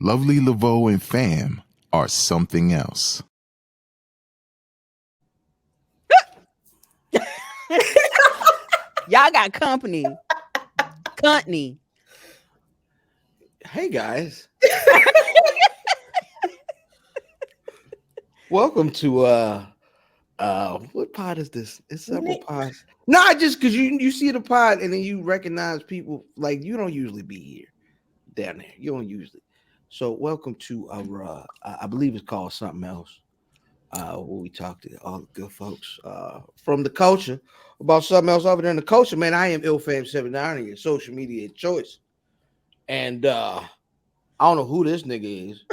Lovely Laveau and fam are something else. Y'all got company. Company. Hey guys. Welcome to what pod is this? It's several pods. Nah, just because you see the pod and then you recognize people, like you don't usually be here down there. You don't usually. So welcome to our I believe it's called Something Else. Where we talk to all the good folks from the culture about something else over there in the culture. Man, I am IlFam79, your social media choice. And I don't know who this nigga is.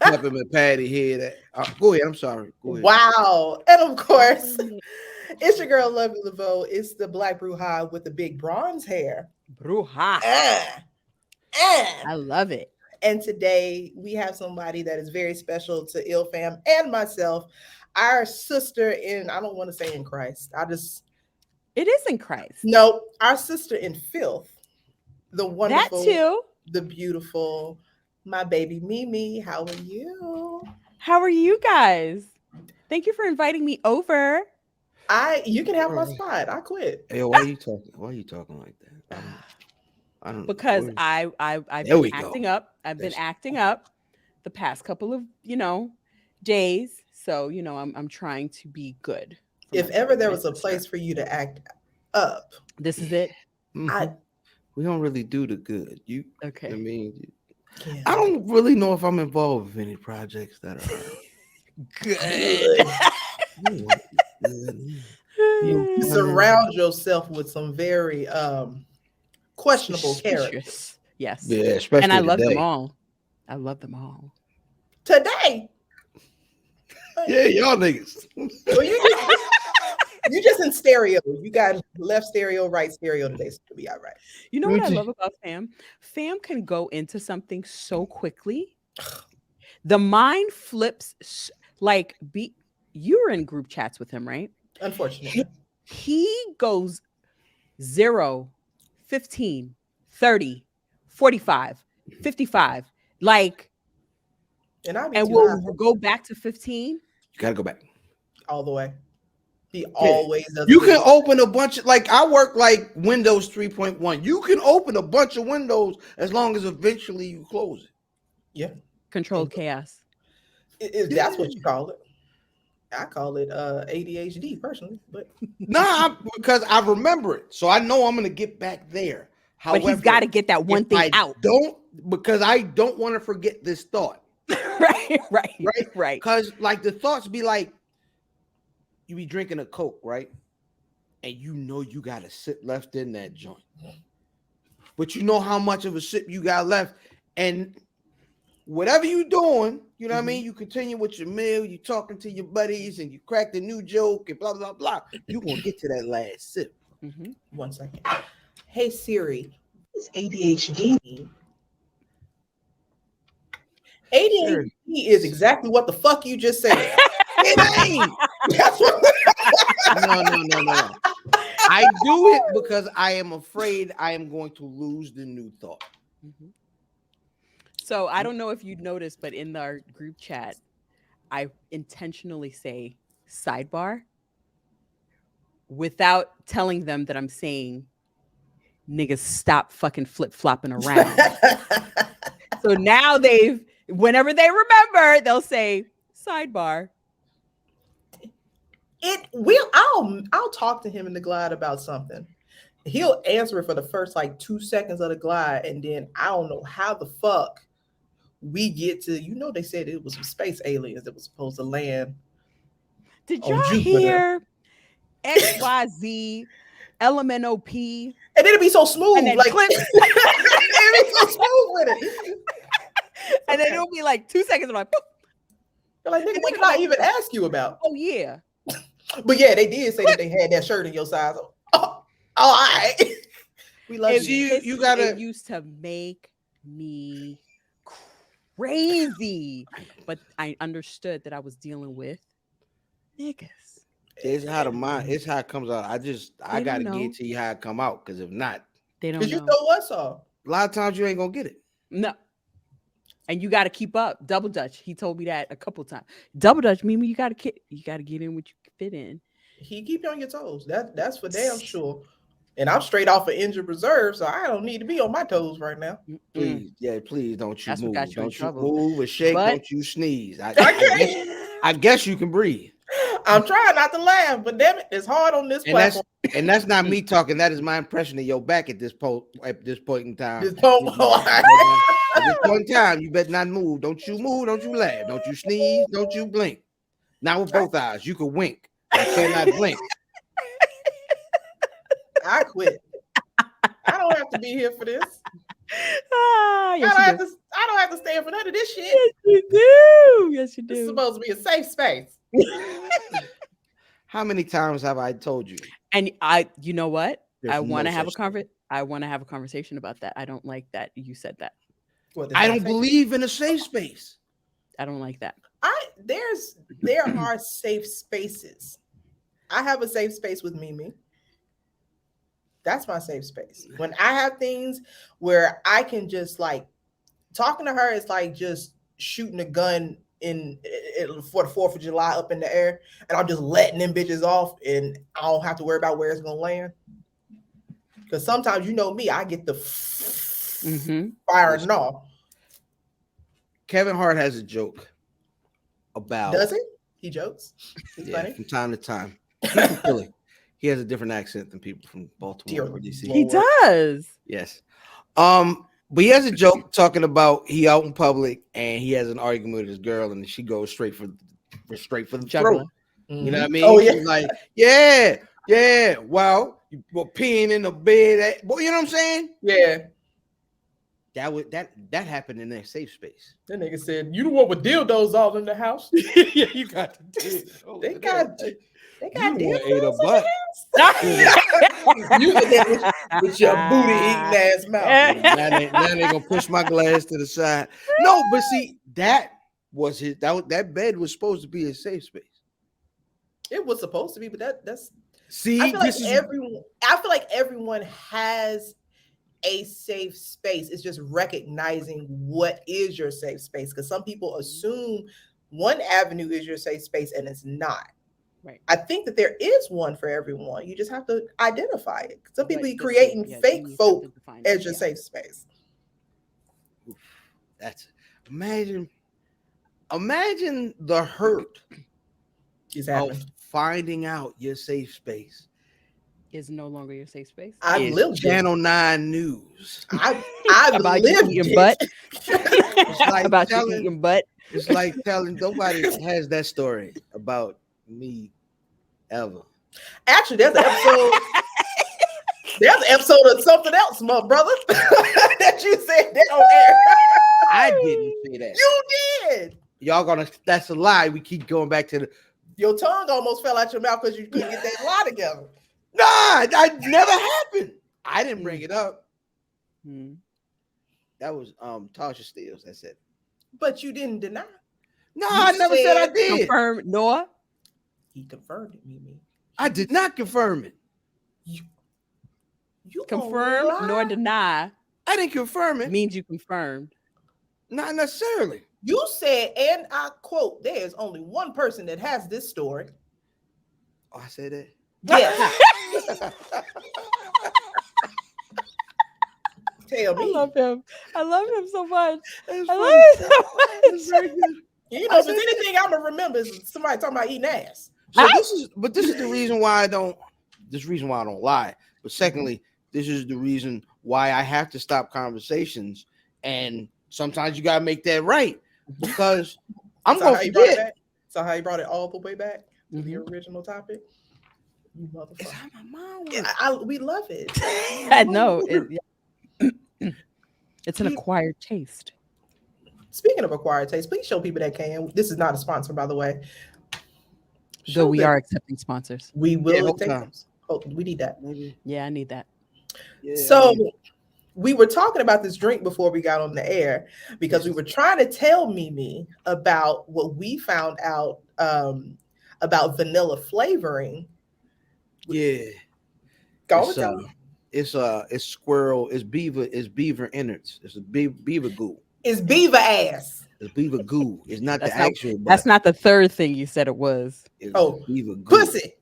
Peppermint Patty here. Go ahead. I'm sorry. Go ahead. Wow. And of course, it's your girl, Lovely Laveau. It's the black bruja with the big bronze hair. Bruja. I love it. And today we have somebody that is very special to IlFam and myself, our sister in, I don't want to say in Christ. It is in Christ. No, our sister in filth. The wonderful, that too. The beautiful, my baby Mimi. How are you? How are you guys? Thank you for inviting me over. You can have my spot. I quit. Hey, why are you talking? Why are you talking like that? I don't because know. I've been acting up. I've been acting up the past couple of days. So I'm trying to be good. If ever there was a place for you to act up, this is it. Mm-hmm. We don't really do the good. Okay. I mean, I don't really know if I'm involved with any projects that are good. You surround yourself with some very questionable characters. Yes. Yeah, especially and I love today. them all. I love them all. Today. Yeah, y'all niggas. Well, you just in stereo. You got left stereo, right stereo today, so it'll be all right. You know what I love about Fam? Fam can go into something so quickly. The mind flips you were in group chats with him, right? Unfortunately. He goes 0, 15, 30, 45, 55. And we'll go back to 15. You gotta go back. All the way. He always does. You can open a bunch of, I work like Windows 3.1. You can open a bunch of windows as long as eventually you close it. Yeah. Controlled chaos. That's what you call it. I call it ADHD personally, but because I remember it, so I know I'm gonna get back there. However, but he's got to get that one thing out. Because I don't want to forget this thought. right. Because the thoughts be like, you be drinking a Coke, right? And you got a sip left in that joint, but you know how much of a sip you got left, and whatever you doing, you know what I mean? You continue with your meal, you talking to your buddies, and you crack the new joke and blah, blah, blah. You're going to get to that last sip. 1 second. Hey, Siri, what's ADHD? ADHD is exactly what the fuck you just said. It ain't. No. I do it because I am afraid I am going to lose the new thought. So I don't know if you'd noticed, but in our group chat, I intentionally say sidebar without telling them that I'm saying niggas stop fucking flip-flopping around. So now whenever they remember, they'll say sidebar. I'll talk to him in the glide about something. He'll answer it for the first 2 seconds of the glide, and then I don't know how the fuck we get to, they said it was some space aliens that was supposed to land. Did y'all hear XYZ LMNOP? And it'd be so smooth. And then it'd be so smooth with it. And then it'll be 2 seconds. I'm like, boop. They're like, nigga, what did I even ask you about? Oh, yeah. But yeah, they did say that they had that shirt in your size. Oh, all right. We love you. You gotta. It used to make me crazy, but I understood that I was dealing with niggas. It's how it comes out. I gotta get to you how it come out, because if not, they don't know. You know what's up? A lot of times you ain't gonna get it. No. And you got to keep up. Double Dutch. He told me that a couple times. Double Dutch, Mimi, you got to get in what you can fit in. He keep you on your toes. That's for damn sure. And I'm straight off of injured reserve, so I don't need to be on my toes right now. Please, please don't you That's what move. got you in Don't you trouble. move or shake. But- Don't you sneeze. I guess you can breathe. I'm trying not to laugh, but damn it, it's hard on this platform. And that's not me talking. That is my impression of your back at this point in time. This point- At this point in time, you better not move. Don't you move. Don't you laugh. Don't you sneeze. Don't you blink. Not with both eyes. You can wink. You cannot blink. I quit. I don't have to be here for this. Yes, I you do. don't have to stand for none of this shit. Yes, you do. Yes, you This is do. supposed to be a safe space. How many times have I told you? And you know what? There's I want to no have such I want to have a conversation about that. I don't like that you said that. What, the I safe don't space? believe in a safe space. I don't like that. There are safe spaces. I have a safe space with Mimi. That's my safe space. When I have things where I can just like talking to her is like just shooting a gun for the 4th of July up in the air, and I'm just letting them bitches off, and I don't have to worry about where it's gonna land. Because sometimes you know me, I get the firing off. Kevin Hart has a joke about. Does he? He jokes. He's funny. From time to time. He's from Philly. He has a different accent than people from Baltimore or DC. He does. Yes. But he has a joke talking about he out in public and he has an argument with his girl and she goes straight for the Juggler. throat. You know what I mean? Oh, yeah. She's like, well, you were peeing in the bed. You know what I'm saying? Yeah. That happened in their safe space. That nigga said, "You the one with dildos all in the house." Yeah, you got the dildo. They got You ate a dildos butt. You with your booty eating ass mouth. Now they gonna push my glass to the side. No, but see, that was that bed was supposed to be a safe space. It was supposed to be, but that's. See, I feel like everyone has a safe space. It's just recognizing what is your safe space, because some people assume one avenue is your safe space and it's not. Right. I think that there is one for everyone. You just have to identify it. Some people Right, creating fake you have folk to define as it, your yeah. safe space. Imagine the hurt It's happening. of finding out your safe space. Is no longer your safe space. I've is lived Channel 9 News. I've About you lived eating it. butt. like About you telling- eating butt. It's like telling nobody has that story about me ever. Actually, there's an episode. There's an episode of Something Else, my brother, that you said that on air. I didn't say that. You did. Y'all that's a lie. We keep going back to the Your tongue almost fell out your mouth because you couldn't get that lie together. Nah, that never happened. I didn't bring it up. Hmm. That was Tasha Steele. That's it. But you didn't deny. No, You I never said I said- did. Confirm Noah. He confirmed it, Mimi. I did not confirm it. You Confirm gonna nor lie? deny I didn't confirm it. means you confirmed. Not necessarily. You said, and I quote, "There is only one person that has this story." Oh, I said that. Yes. Tell I me. love him. I love him so much. That's I funny. love him so That's much. very good. You know, if there's anything I'm gonna remember is somebody talking about eating ass. So this is the reason why I don't. This reason why I don't lie. But secondly, this is the reason why I have to stop conversations. And sometimes you gotta make that right because I'm So gonna how you brought it forget. back? So how you brought it all the way back to the Mhm. original topic? You It's motherfucker. how my mom was. Yeah, we love it. I know. It's an acquired taste. Speaking of acquired taste, please show people that can. This is not a sponsor, by the way. Though Show we them. are accepting sponsors. We Yeah, will whole take time. them. Oh, we need that. Maybe. Yeah, I need that. Yeah, So we were talking about this drink before we got on the air because we were trying to tell Mimi about what we found out about vanilla flavoring. yeah. Go It's and tell me. it's squirrel, it's beaver innards. It's a beaver goo. It's beaver ass. It's beaver goo. It's not That's the not, actual butt. that's not the third thing you said it was. It's Oh, beaver goo. pussy.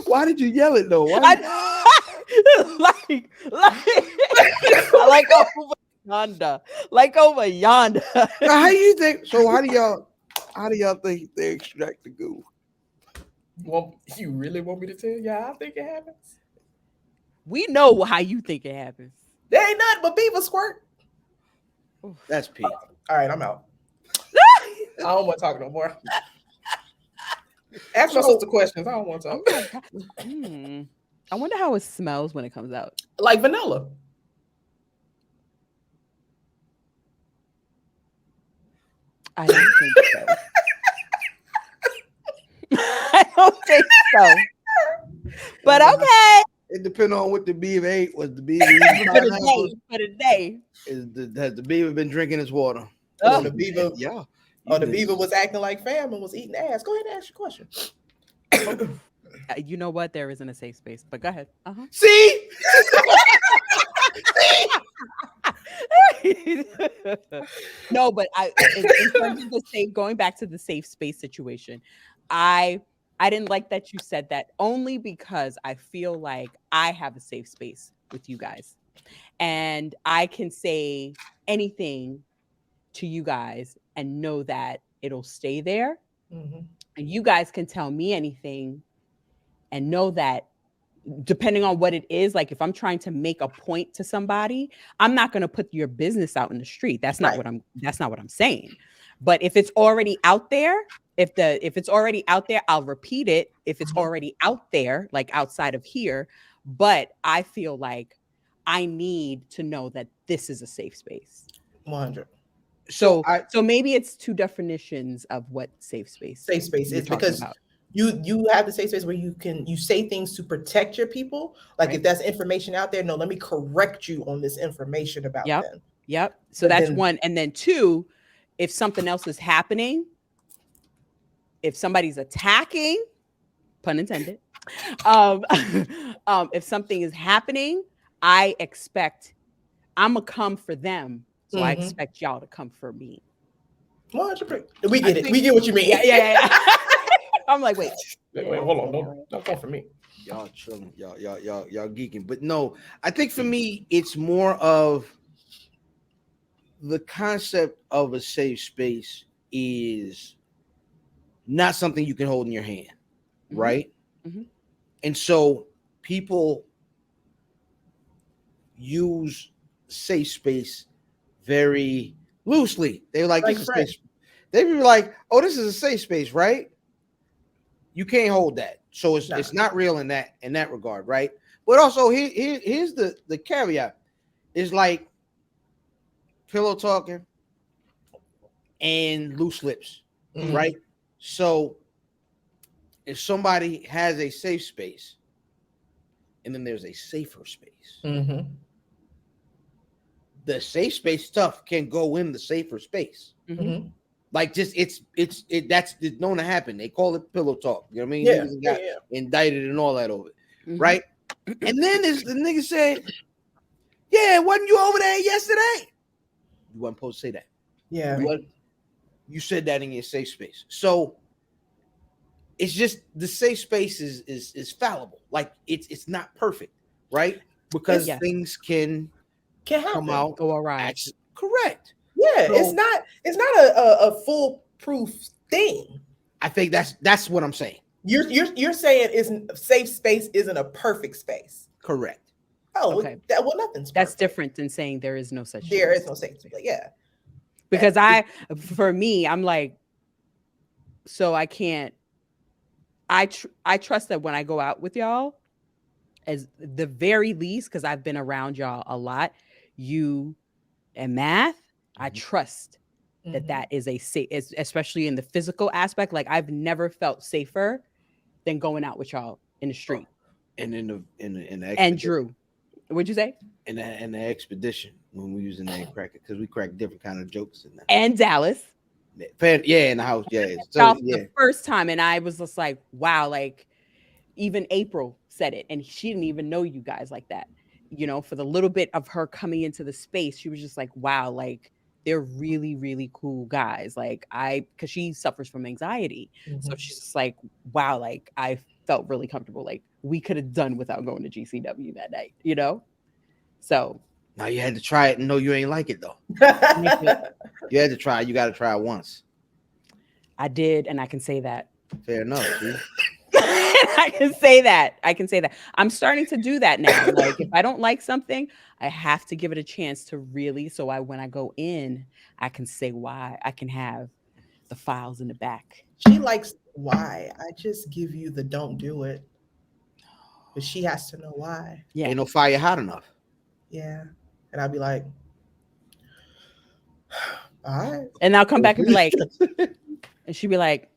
Why did you yell it though? Why like I like over yonder. Like over yonder. Now, how do you think? So how do y'all think they extract the goo? Well, you really want me to tell you how I think it happens? We know how you think it happens. There ain't nothing but beaver squirt. That's P. All right, I'm out. I don't want to talk no more. Ask my sister questions. I don't want to talk. I wonder how it smells when it comes out. Like vanilla. I don't think so. I don't think so. But okay. It depends on what the beaver ate. Was the beaver For the day. Has the beaver been drinking his water? Oh, the beaver. Yeah. Oh, the beaver was acting like fam and was eating ass. Go ahead and ask your question. You know what? There isn't a safe space, but go ahead. See? No, but in terms of the safe, going back to the safe space situation, I didn't like that you said that, only because I feel like I have a safe space with you guys, and I can say anything to you guys and know that it'll stay there. Mm-hmm. And you guys can tell me anything and know that, depending on what it is, like if I'm trying to make a point to somebody, I'm not going to put your business out in the street. That's not what I'm saying. But if it's already out there, if it's already out there, I'll repeat it. If it's already out there, like outside of here, but I feel like I need to know that this is a safe space. 100. So maybe it's two definitions of what safe space is, because you have the safe space where you say things to protect your people. Like if that's information out there, no, let me correct you on this information about them. Yep. So that's one. And then two, if something else is happening, if somebody's attacking, pun intended, if something is happening, I'm gonna come for them. So I expect y'all to come for me. 100%. We get it. We get what you mean. Yeah. I'm like, wait, hold on. Don't come for me. Y'all chilling. Y'all geeking. But no, I think for me, it's more of the concept of a safe space is not something you can hold in your hand, right? Mm-hmm. And so people use safe space very loosely. They're like this is safe. They be like, oh, this is a safe space, right? You can't hold that. So it's not real in that regard, right? But also here's the caveat. It's like pillow talking and loose lips, right? So if somebody has a safe space and then there's a safer space, the safe space stuff can go in the safer space. Like just that's known to happen. They call it pillow talk. You know what I mean? Niggas got indicted and all that over it, right? And then the nigga said, "Yeah, wasn't you over there yesterday? You wasn't supposed to say that. Yeah, you said that in your safe space. So it's just the safe space is fallible. Like it's not perfect, right? Because things can come out, go awry. Correct. Yeah, so, it's not a foolproof thing. I think that's what I'm saying. You're saying safe space isn't a perfect space. Correct. Oh, okay. Nothing's perfect. That's different than saying there is no such thing. There is no safe space. Yeah. Because for me, I'm like, so I can't. I trust that when I go out with y'all, as the very least, because I've been around y'all a lot, you and Math, I trust that is a safe, especially in the physical aspect. Like I've never felt safer than going out with y'all in the street. And in the and Drew, what'd you say? In the expedition when we using that cracker, because we crack different kind of jokes in that. And Dallas. Yeah, in the house. Yeah. So the first time, and I was just like, wow, like even April said it, and she didn't even know you guys like that. You know, for the little bit of her coming into the space, she was just like, wow, like they're really, really cool guys. Like because she suffers from anxiety. So she's just like, wow, like I felt really comfortable. Like we could have done without going to GCW that night, you know? So now you had to try it and know you ain't like it though. You had to try. You got to try it once. I did, and I can say that. Fair enough. See? I can say that. I'm starting to do that now. Like if I don't like something, I have to give it a chance to really. So when I go in, I can say why. I can have the files in the back. She likes why. I just give you the don't do it, but she has to know why. Yeah. Ain't no fire hot enough. Yeah, and I'd be like, all right. And I'll come back and be like, and she'd be like,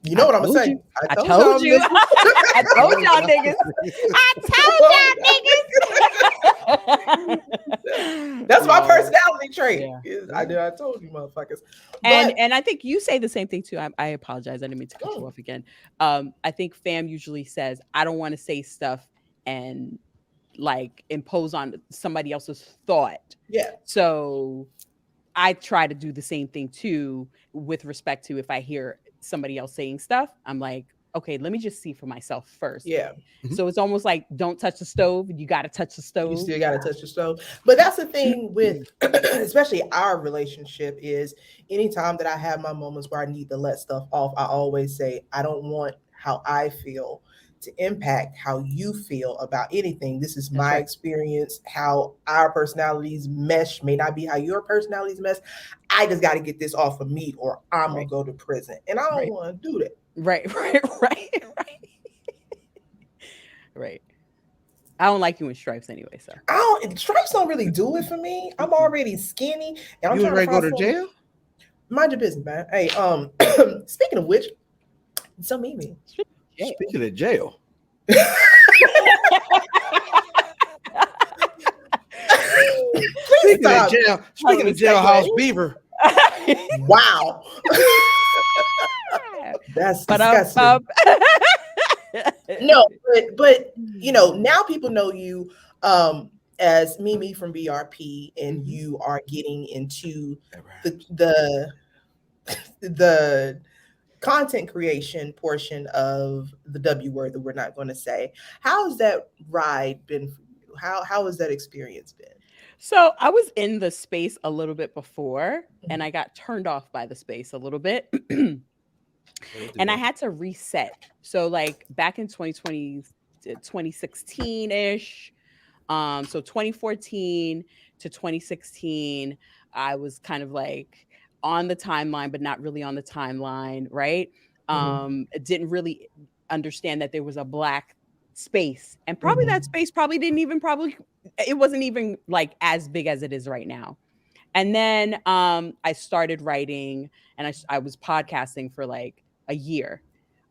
you know what I'm gonna say? I told you. I told y'all niggas. That's my personality trait. Yeah. I told you, motherfuckers. And I think you say the same thing too. I apologize. I didn't mean to cut you off again. I think fam usually says, I don't want to say stuff and like impose on somebody else's thought. Yeah. So I try to do the same thing too, with respect to if I hear somebody else saying stuff, I'm like, okay, let me just see for myself first. Yeah. So it's almost like don't touch the stove. You got to touch the stove. You still got to touch the stove. But that's the thing with especially our relationship is anytime that I have my moments where I need to let stuff off, I always say, I don't want how I feel to impact how you feel about anything. This is my experience. How our personalities mesh may not be how your personalities mesh. I just got to get this off of me or I'm going to go to prison. And I don't want to do that. Right. Right. I don't like you in stripes anyway, so. Stripes don't really do it for me. I'm already skinny. And I'm you trying ready to go to jail? Mind your business, man. Hey, speaking of which, so Mimi. Speaking of jail. Speaking of jailhouse beaver. Wow. That's disgusting. No, but you know, now people know you as Mimi from BRP, and you are getting into the content creation portion of the W word that we're not going to say. How has that ride been for you? How has that experience been? So I was in the space a little bit before, and I got turned off by the space a little bit. And I had to reset. So like back in 2020, 2016-ish, so 2014 to 2016, I was kind of like on the timeline, but not really on the timeline, right? Didn't really understand that there was a Black space, and probably that space it wasn't even like as big as it is right now. And then I started writing, and I was podcasting for like a year,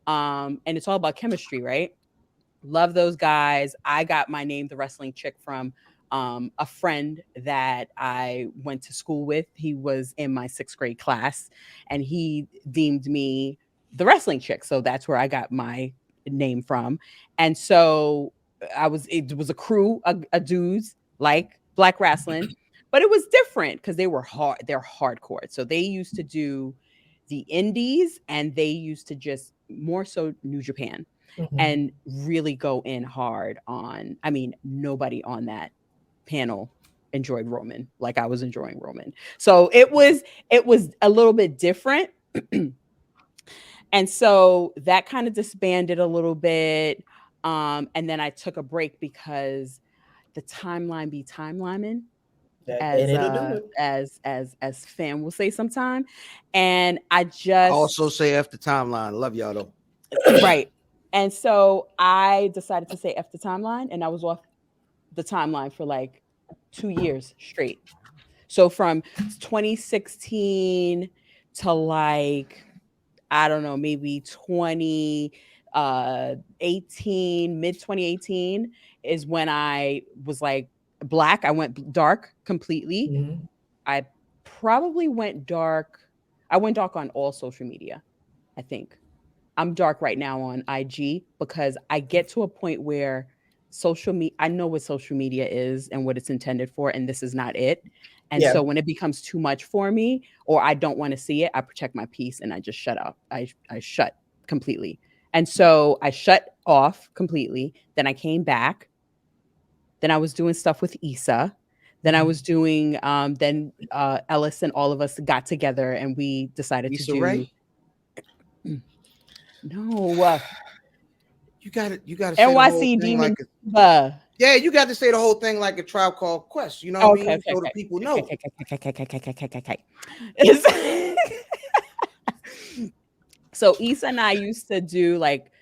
and it's all about chemistry, right? Love those guys. I got my name, The Wrestling Chick, from a friend that I went to school with. He was in my 6th grade class, and he deemed me The Wrestling Chick. So that's where I got my name from. And so it was a crew of dudes like Black wrestling, but it was different because they're hardcore. So they used to do the indies, and they used to just more so New Japan. And really go in hard on, I mean, nobody on that panel enjoyed Roman like I was enjoying Roman. So it was a little bit different. And so that kind of disbanded a little bit. And then I took a break because the timeline be timelining, as fam will say sometime. And I just also say F the timeline. Love y'all though. Right. And so I decided to say F the timeline, and I was off the timeline for like 2 years straight. So from 2016 to like, I don't know, maybe 2018, mid 2018 is when I was like Black. I went dark completely. I probably went dark. I went dark on all social media, I think. I'm dark right now on IG because I get to a point where social media, I know what social media is and what it's intended for, and this is not it. And Yeah. so when it becomes too much for me or I don't want to see it, I protect my peace and I just shut up. I shut completely. And so I shut off completely. Then I came back. Then I was doing stuff with Issa. Then I was doing, Ellis and all of us got together and we decided Issa to do. Rae? No. You got to say the whole NYC thing Demon. like yeah, you got to say the whole thing like a Tribe Called Quest. You know what I mean? So the people know. So Issa and I used to do like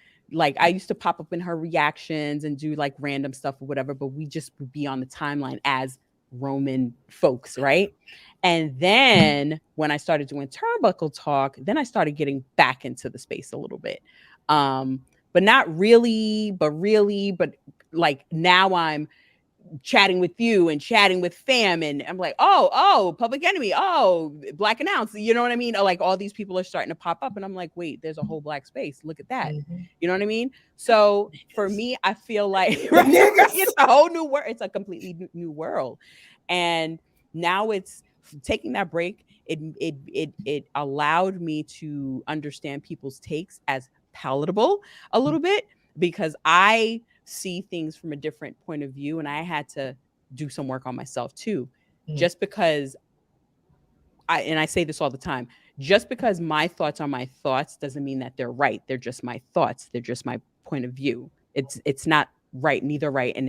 I used to pop up in her reactions and do like random stuff or whatever, but we just would be on the timeline as Roman folks, right? And then when I started doing Turnbuckle Talk, then I started getting back into the space a little bit. But not really, but like now I'm chatting with you and chatting with fam and I'm like, oh, Public Enemy, Black Announce, you know what I mean? Or like all these people are starting to pop up and I'm like, wait, there's a whole black space. Look at that. You know what I mean? So for me, I feel like it's a whole new world. It's a completely new world. And now it's taking that break. It allowed me to understand people's takes as palatable a little bit because I see things from a different point of view and I had to do some work on myself too. Just because I say this all the time, just because my thoughts are my thoughts doesn't mean that they're right. They're just my thoughts. They're just my point of view. It's not right, neither right, and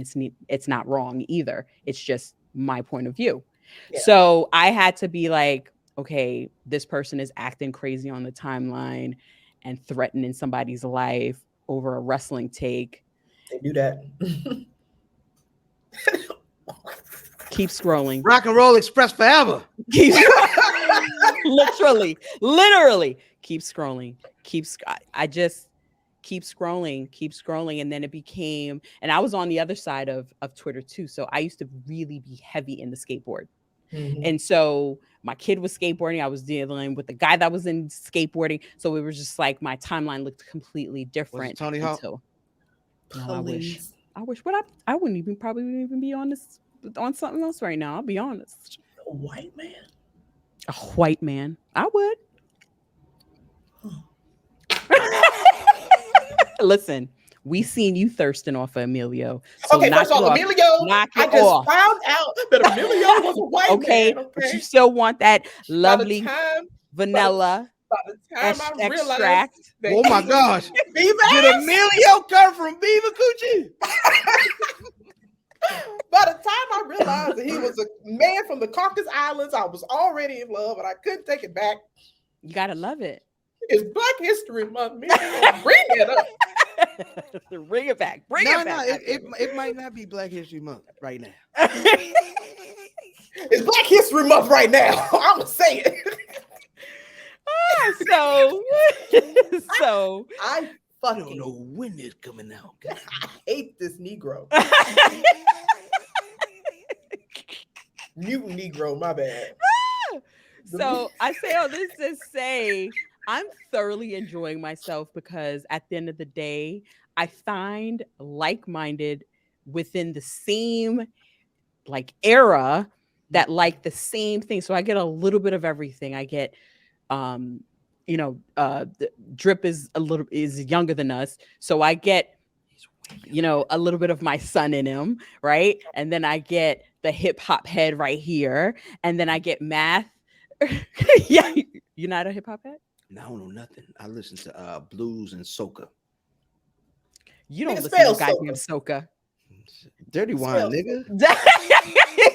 it's not wrong either. It's just my point of view. Yeah. So I had to be like, okay, this person is acting crazy on the timeline and threatening somebody's life over a wrestling take. They do that. Keep scrolling. Rock and Roll Express forever. Literally keep scrolling. I just keep scrolling. And then it became, and I was on the other side of Twitter too. So I used to really be heavy in the skateboard. And so my kid was skateboarding. I was dealing with the guy that was in skateboarding. So it was just like my timeline looked completely different. Tony Hawk? No, I wish, but I wouldn't probably even be on something else right now. I'll be honest. A white man. I would. Listen, we seen you thirsting off of Emilio. So okay, first of all, Emilio, I just found out that Emilio was a white man. Okay, but you still want that lovely vanilla. By the time I realized extract. Oh my gosh. Did Emilio come from Beaver Coochie? By the time I realized that he was a man from the Caucasus Islands, I was already in love and I couldn't take it back. You gotta love it. It's Black History Month. Bring it up. Bring it back. Bring it back. It might not be Black History Month right now. It's Black History Month right now. I'm gonna say it. So I fucking don't know when it's coming out. I hate this Negro. Mutant Negro, my bad. So I say all this to say I'm thoroughly enjoying myself because at the end of the day, I find like-minded within the same like era that like the same thing. So I get a little bit of everything. I get Drip is younger than us. So I get, a little bit of my son in him, right? And then I get the hip hop head right here. And then I get math. Yeah, you're not a hip hop head? No, I don't know nothing. I listen to blues and soca. You don't listen to goddamn soca. Dirty wine, nigga.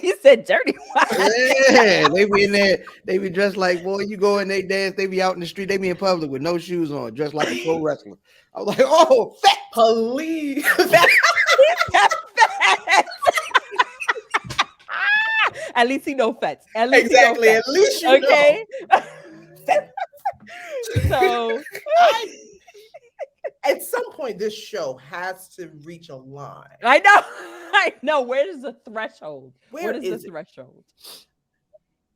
You said dirty wine. Yeah, they be in there. They be dressed like, boy, you go and they dance. They be out in the street. They be in public with no shoes on, dressed like a pro wrestler. I was like, oh, fat police. At least he know fats. Exactly. At least you know. So at some point, this show has to reach a line. I know. Where is the threshold? Where is the threshold?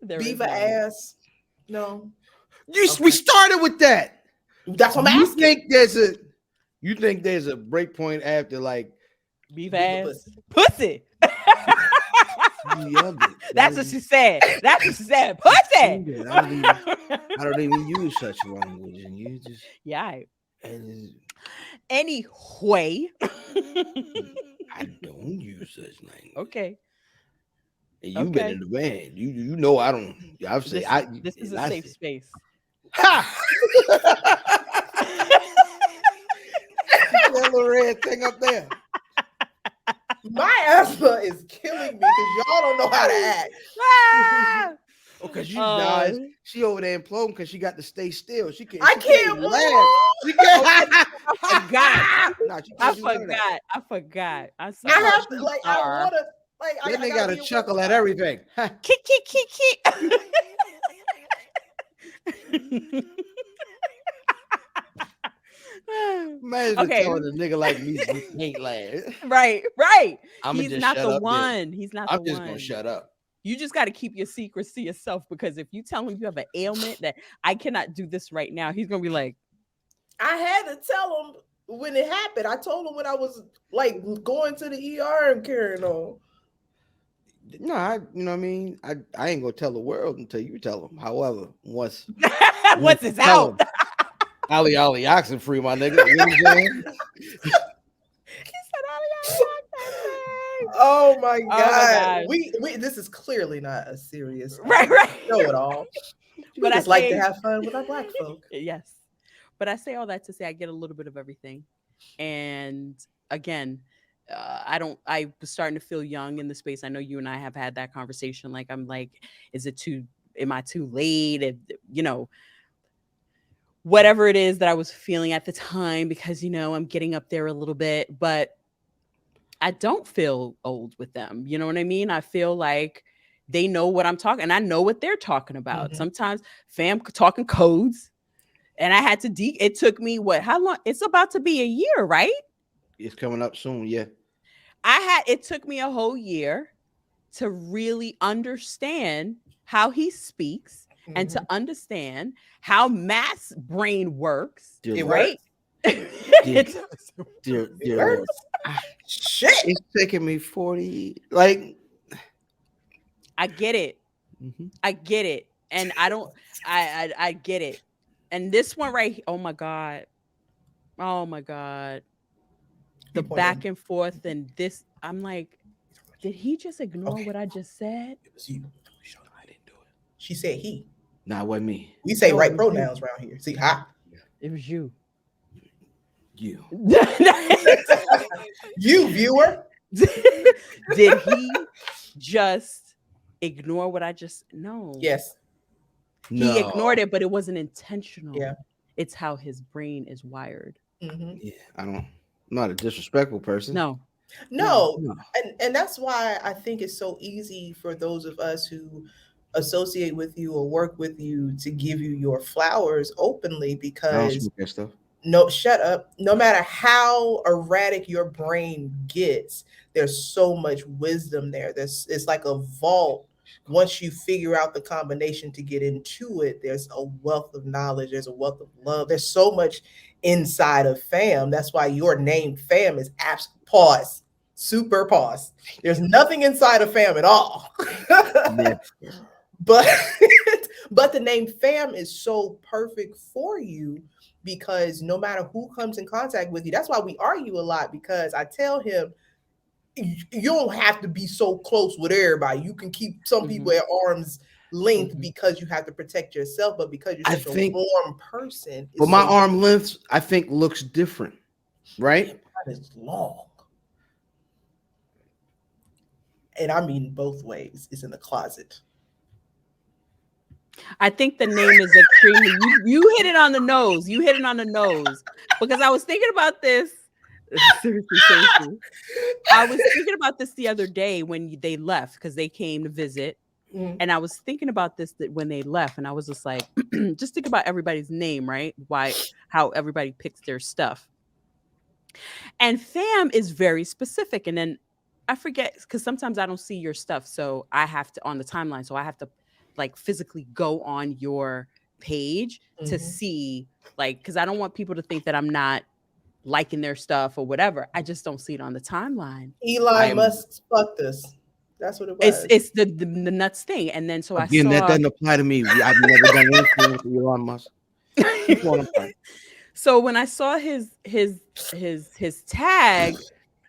Beaver ass. No. We started with that. That's what I'm You asking. think there's a break point after like Beef Bigger ass pussy. That's what she said. That's what she said. Pussy. I don't even use such language, and you just Yeah. and Anyway. I don't use such language. Okay. And you've been in the band. You know I don't. I've said This is a safe space. Ha! That little red thing up there. My asthma is killing me because y'all don't know how to act. Ah! Oh, because she over there imploding because she got to stay still. She can't. I can't laugh. She can't. I forgot. I'm I sorry. have to like. I want to like. Then they gotta gotta chuckle at everything. Kick. Imagine telling a nigga like me he can't laugh. Right. He's Not the one. He's not the one. I'm just gonna shut up. You just got to keep your secrets to yourself, because if you tell him you have an ailment that I cannot do this right now, he's gonna be like, I had to tell him when it happened. I told him when I was like going to the ER and carrying on. No, you know what I mean? I ain't gonna tell the world until you tell them. However, once it's out. Ollie oxen free, my nigga. You know what I'm saying? Oh my god. We this is clearly not a serious right show at all. But I like to have fun with our black folk. Yes. But I say all that to say I get a little bit of everything. And again, I was starting to feel young in the space. I know you and I have had that conversation. Like, I'm like, am I too late? And, you know, whatever it is that I was feeling at the time, because, you know, I'm getting up there a little bit, but I don't feel old with them. You know what I mean? I feel like they know what I'm talking, and I know what they're talking about. Mm-hmm. Sometimes fam talking codes, and I had to it took me how long? It's about to be a year, right? It's coming up soon. Yeah. It took me a whole year to really understand how he speaks, mm-hmm. and to understand how math's brain works. Right? Dear Lord. Shit. It's taking me 40. Like, I get it. Mm-hmm. I get it. And I get it. And this one right here, oh my God. The back and forth, and this, I'm like, did he just ignore what I just said? It was you. I didn't do it. She said he. Nah, it wasn't me. We say right pronouns around here. See, hi. It was you. You. You, viewer. Did he just ignore what I just know? Yes. He ignored it, but it wasn't intentional. Yeah. It's how his brain is wired. Mm-hmm. Yeah, I'm not a disrespectful person. No. And that's why I think it's so easy for those of us who associate with you or work with you to give you your flowers openly, because I don't smoke that stuff. No, shut up. No matter how erratic your brain gets, there's so much wisdom there. It's like a vault. Once you figure out the combination to get into it, there's a wealth of knowledge. There's a wealth of love. There's so much inside of fam. That's why your name fam is pause. Super pause. There's nothing inside of fam at all. But the name fam is so perfect for you, because no matter who comes in contact with you, that's why we argue a lot, because I tell him, you don't have to be so close with everybody. You can keep some mm-hmm. people at arm's length, mm-hmm. because you have to protect yourself, but because you're such a warm person. But my arm length, I think, looks different, right? That is long. And I mean both ways. It's in the closet. I think the name is extremely, you hit it on the nose. You hit it on the nose, because I was thinking about this. Seriously. I was thinking about this the other day when they left, because they came to visit. Mm. And I was thinking about this when they left, and I was just like, just think about everybody's name, right? How everybody picks their stuff. And fam is very specific. And then I forget, because sometimes I don't see your stuff. So I have to, on the timeline, so I have to like physically go on your page to see, like, because I don't want people to think that I'm not liking their stuff or whatever. I just don't see it on the timeline. Elon Musk fucked us. That's what it was. It's the nuts thing. And then so Again, I saw that doesn't apply to me. I've never done anything with Elon Musk. So when I saw his tag,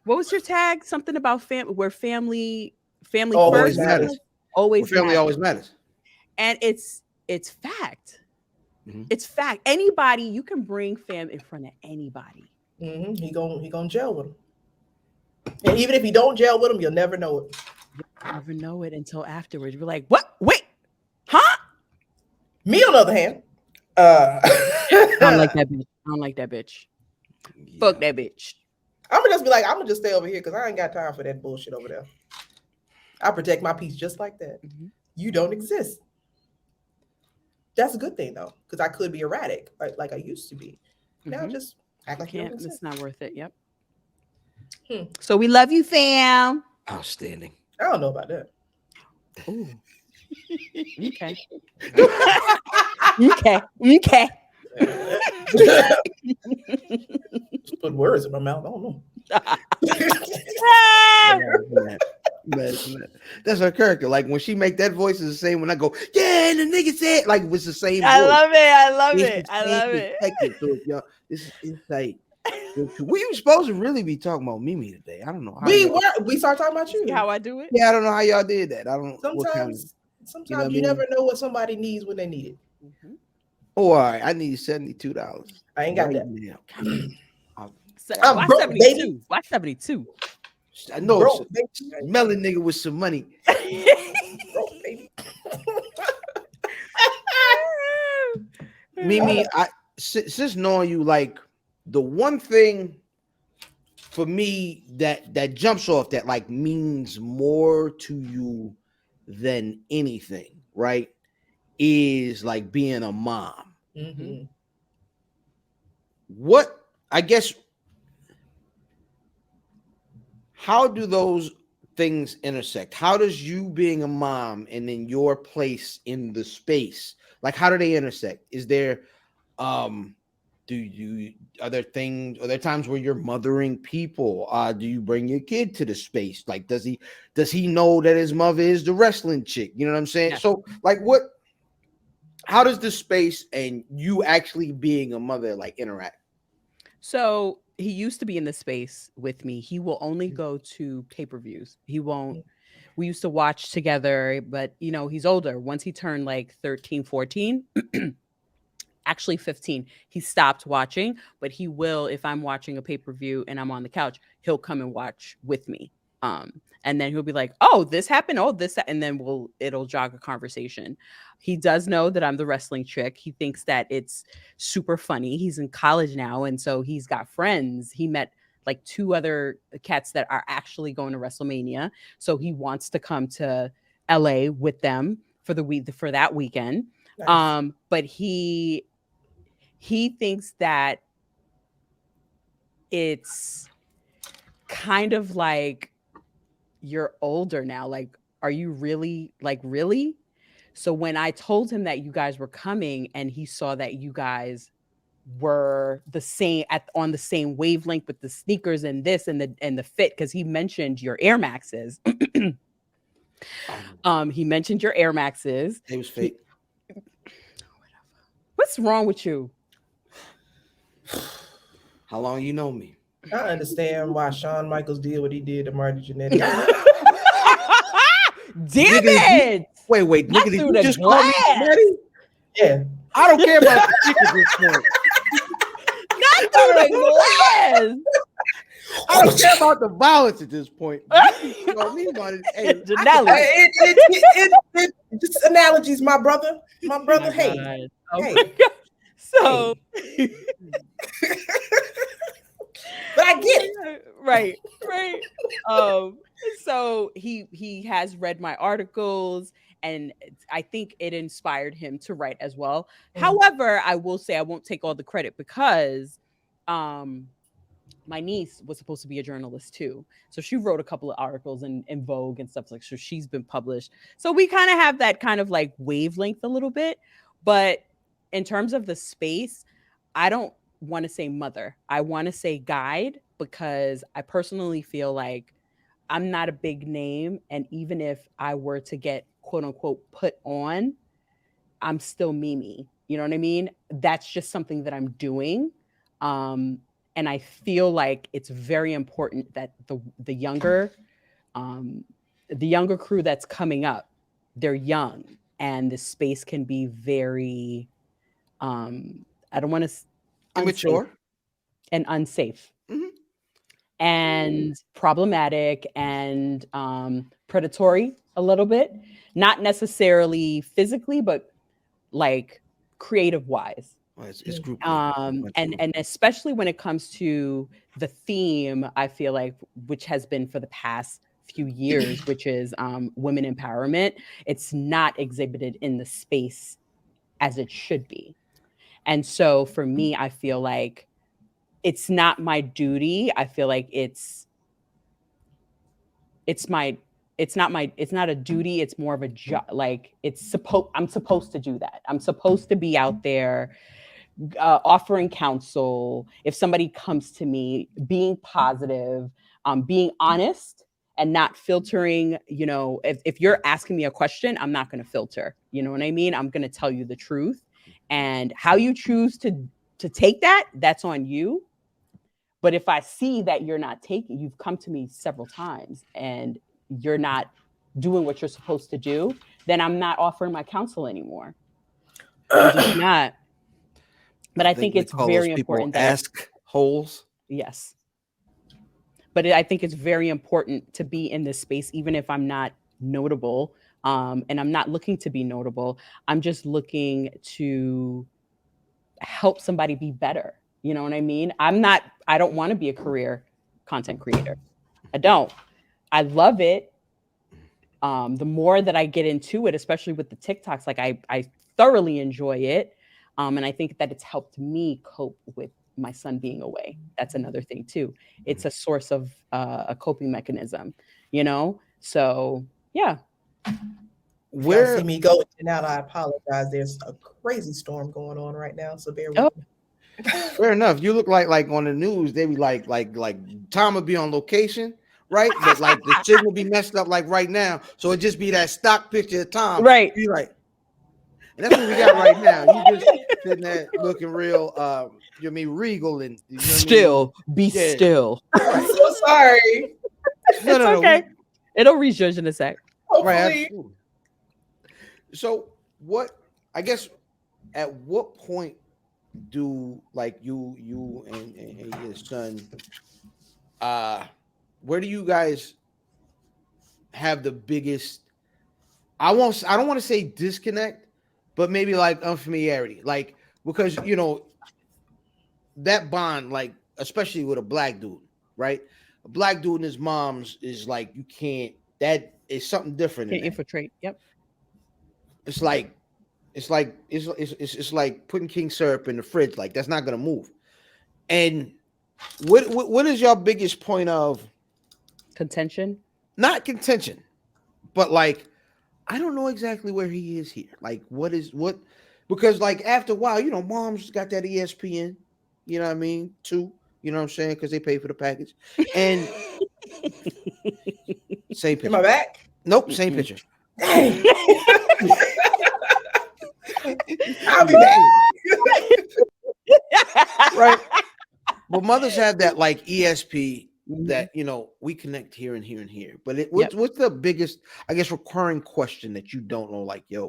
what was your tag? Something about family always first matters. Always family matters. always matters. And it's fact. It's fact. Anybody, you can bring fam in front of anybody. He gonna gel with him. And even if he don't gel with him, you'll never know it. You'll never know it until afterwards. You're like, what? Wait, huh? Me on the other hand, I don't like that bitch. I don't like that bitch. Yeah. Fuck that bitch. I'm gonna just be like, I'm gonna just stay over here because I ain't got time for that bullshit over there. I protect my peace just like that. You don't exist. That's a good thing though, because I could be erratic like I used to be. Now just act like you don't exist. It's not worth it. Yep. So we love you, fam. Outstanding. I don't know about that. Ooh. Okay. Okay. Just put words in my mouth. I don't know. That's her character. Like when she make that voice is the same when I go, yeah, and the nigga said, like it's the same voice. I love it. This is like we were supposed to really be talking about Mimi today. I don't know. We started talking about you. See how I do it? Yeah, I don't know how y'all did that. I don't. Sometimes you never know what somebody needs when they need it. Oh, all right. I need $72. I ain't got that. I'm broke, 72. Baby. Why 72? I know. Broke, melon nigga with some money. Broke, baby. Mimi, since knowing you, like the one thing for me that jumps off that like means more to you than anything, right, is like being a mom. What, I guess, how do those things intersect? How does you being a mom and then your place in the space, like how do they intersect? Is there are there times where you're mothering people? Do you bring your kid to the space? Like does he know that his mother is the wrestling chick? You know what I'm saying? Yeah. So like how does the space and you actually being a mother like interact? So he used to be in the space with me. He will only go to pay-per-views. He won't. We used to watch together, but you know, he's older. Once he turned like 13, 14, actually 15, he stopped watching, but he will, if I'm watching a pay-per-view and I'm on the couch, he'll come and watch with me. And then he'll be like, oh, this happened. Oh, this, and then it'll jog a conversation. He does know that I'm the wrestling chick. He thinks that it's super funny. He's in college now. And so he's got friends. He met like 2 other cats that are actually going to WrestleMania. So he wants to come to LA with them for that weekend. Nice. But he thinks that it's kind of like, you're older now. Like, are you really really? So when I told him that you guys were coming and he saw that you guys were the same on the same wavelength with the sneakers and this and the fit, because he mentioned your Air Maxes. He mentioned your Air Maxes. It was fake. What's wrong with you? How long you know me? I understand why Shawn Michaels did what he did to Marty Jannetty. Damn it! Wait, nigga, did you just call me Jannetty? Yeah. I don't care about the chick at this point. Not through the glass. I don't care about the violence at this point. You know me, hey, just analogies, my brother. My brother, oh hey. Oh hey. So but I get it. Right. So he has read my articles and I think it inspired him to write as well. However, I will say I won't take all the credit because my niece was supposed to be a journalist too. So she wrote a couple of articles in Vogue and stuff like so she's been published. So we kind of have that kind of like wavelength a little bit, but in terms of the space, I don't want to say mother. I want to say guide, because I personally feel like I'm not a big name. And even if I were to get quote unquote put on, I'm still Mimi. You know what I mean? That's just something that I'm doing. Um, and I feel like it's very important that um, the younger crew that's coming up, they're young, and the space can be very, I don't want to, unsafe Immature. and unsafe Mhm. and problematic and predatory a little bit, not necessarily physically, but like creative wise. Well, it's group labor. And especially when it comes to the theme, I feel like, which has been for the past few years, which is women empowerment, it's not exhibited in the space as it should be. And so for me, I feel like it's not my duty. I feel like it's not a duty, it's more of a job. Like I'm supposed to do that. I'm supposed to be out there offering counsel. If somebody comes to me, being positive, being honest, and not filtering. If you're asking me a question, I'm not going to filter. You know what I mean? I'm going to tell you the truth, and how you choose to take that, that's on you. But if I see that you've come to me several times and you're not doing what you're supposed to do, then I'm not offering my counsel anymore. I'm just not. But I think it's very important that ask holes. yes. But I think it's very important to be in this space, even if I'm not notable. And I'm not looking to be notable. I'm just looking to help somebody be better. You know what I mean? I don't want to be a career content creator. I don't. I love it. The more that I get into it, especially with the TikToks, like I thoroughly enjoy it. And I think that it's helped me cope with my son being away. That's another thing too. It's a source of a coping mechanism, So yeah. Where see me go in and out, I apologize. There's a crazy storm going on right now, so bear with me. Fair enough. You look like on the news, they be like Tom would be on location, right? But like the signal be messed up like right now. So it just be that stock picture of Tom. Right. Be like, and that's what we got right now. You just sitting there looking real regal and still. Be still. I'm so sorry. No, okay. It'll rejudge in a sec. Right, absolutely. So at what point do like you and your son where do you guys have the biggest I don't want to say disconnect, but maybe like unfamiliarity, like because that bond, like especially with a black dude, right? A black dude and his mom's is like you can't, that is something different. Can't infiltrate. Yep. It's like putting king syrup in the fridge. Like that's not gonna move. And what is your biggest point of contention? Not contention, but like I don't know exactly where he is here. Like because like after a while, mom's got that ESPN, you know what I mean? Too, you know what I'm saying? Because they pay for the package. And same picture. Am I back? Nope, same picture. I'll be back. Right. But mothers have that like ESP that we connect here and here and here. But what's the biggest, I guess, recurring question that you don't know? Like, I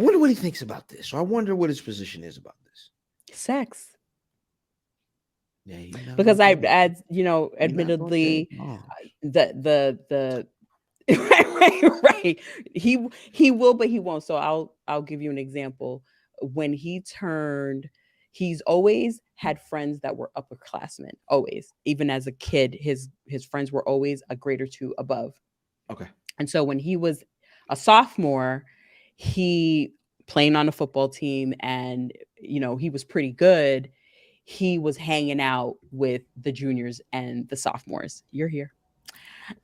wonder what he thinks about this, or I wonder what his position is about this. Sex. Yeah, because admittedly, the right. He will, but he won't. So I'll give you an example. When he turned, he's always had friends that were upperclassmen. Always, even as a kid, his friends were always a grade or two above. Okay. And so when he was a sophomore, he playing on a football team, and he was pretty good. He was hanging out with the juniors and the sophomores. You're here.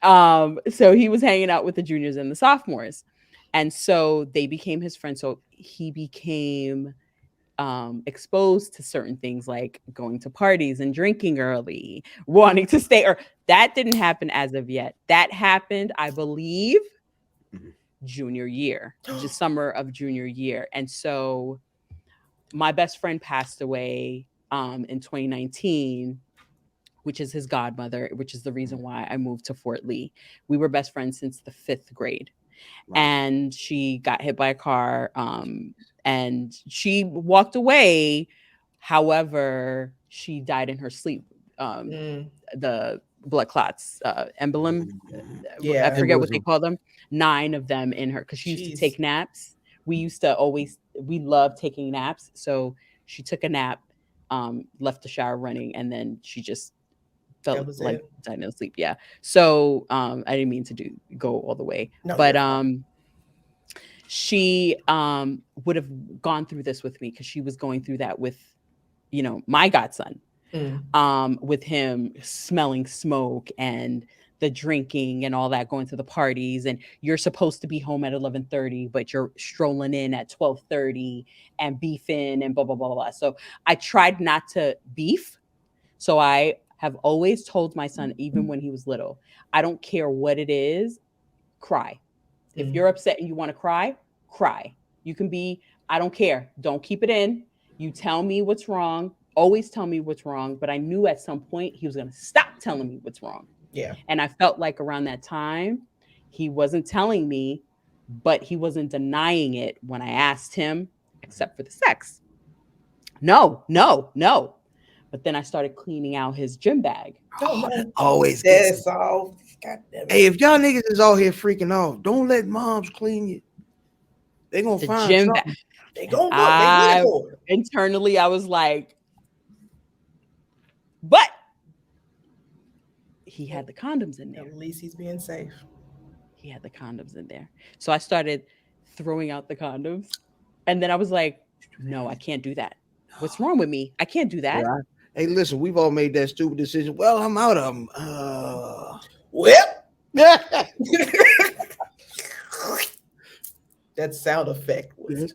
So he was hanging out with the juniors and the sophomores. And so they became his friend. So he became exposed to certain things like going to parties and drinking early, wanting to stay. Or that didn't happen as of yet. That happened, I believe, junior year, just summer of junior year. And so my best friend passed away in 2019, which is his godmother, which is the reason why I moved to Fort Lee. We were best friends since the 5th grade. Wow. And she got hit by a car and she walked away. However, she died in her sleep. The blood clots, embolem. I forget what they call them. 9 of them in her, because she used to take naps. We loved taking naps. So she took a nap, left the shower running, and then she just felt like died in sleep. Yeah. So I didn't mean to go all the way, but she would have gone through this with me, because she was going through that with, my godson, with him smelling smoke and the drinking and all that, going to the parties, and you're supposed to be home at 11:30, but you're strolling in at 12:30 and beefing and blah, blah, blah, blah. So I tried not to beef. So I have always told my son, even when he was little, I don't care what it is, cry. If you're upset and you want to cry, cry. You can be, I don't care. Don't keep it in. You tell me what's wrong. Always tell me what's wrong. But I knew at some point he was going to stop telling me what's wrong. Yeah. And I felt like around that time, he wasn't telling me, but he wasn't denying it when I asked him, except for the sex. No. But then I started cleaning out his gym bag. Always. That's all. Hey, if y'all niggas is all here freaking off, don't let moms clean you. They gonna The find gym something. bag. They gonna look. Internally, I was like, but he had the condoms in there. At least he's being safe. He had the condoms in there. So I started throwing out the condoms. And then I was like, no, I can't do that. What's wrong with me? I can't do that. Yeah. Hey, listen, we've all made that stupid decision. Well, I'm out of them. That sound effect was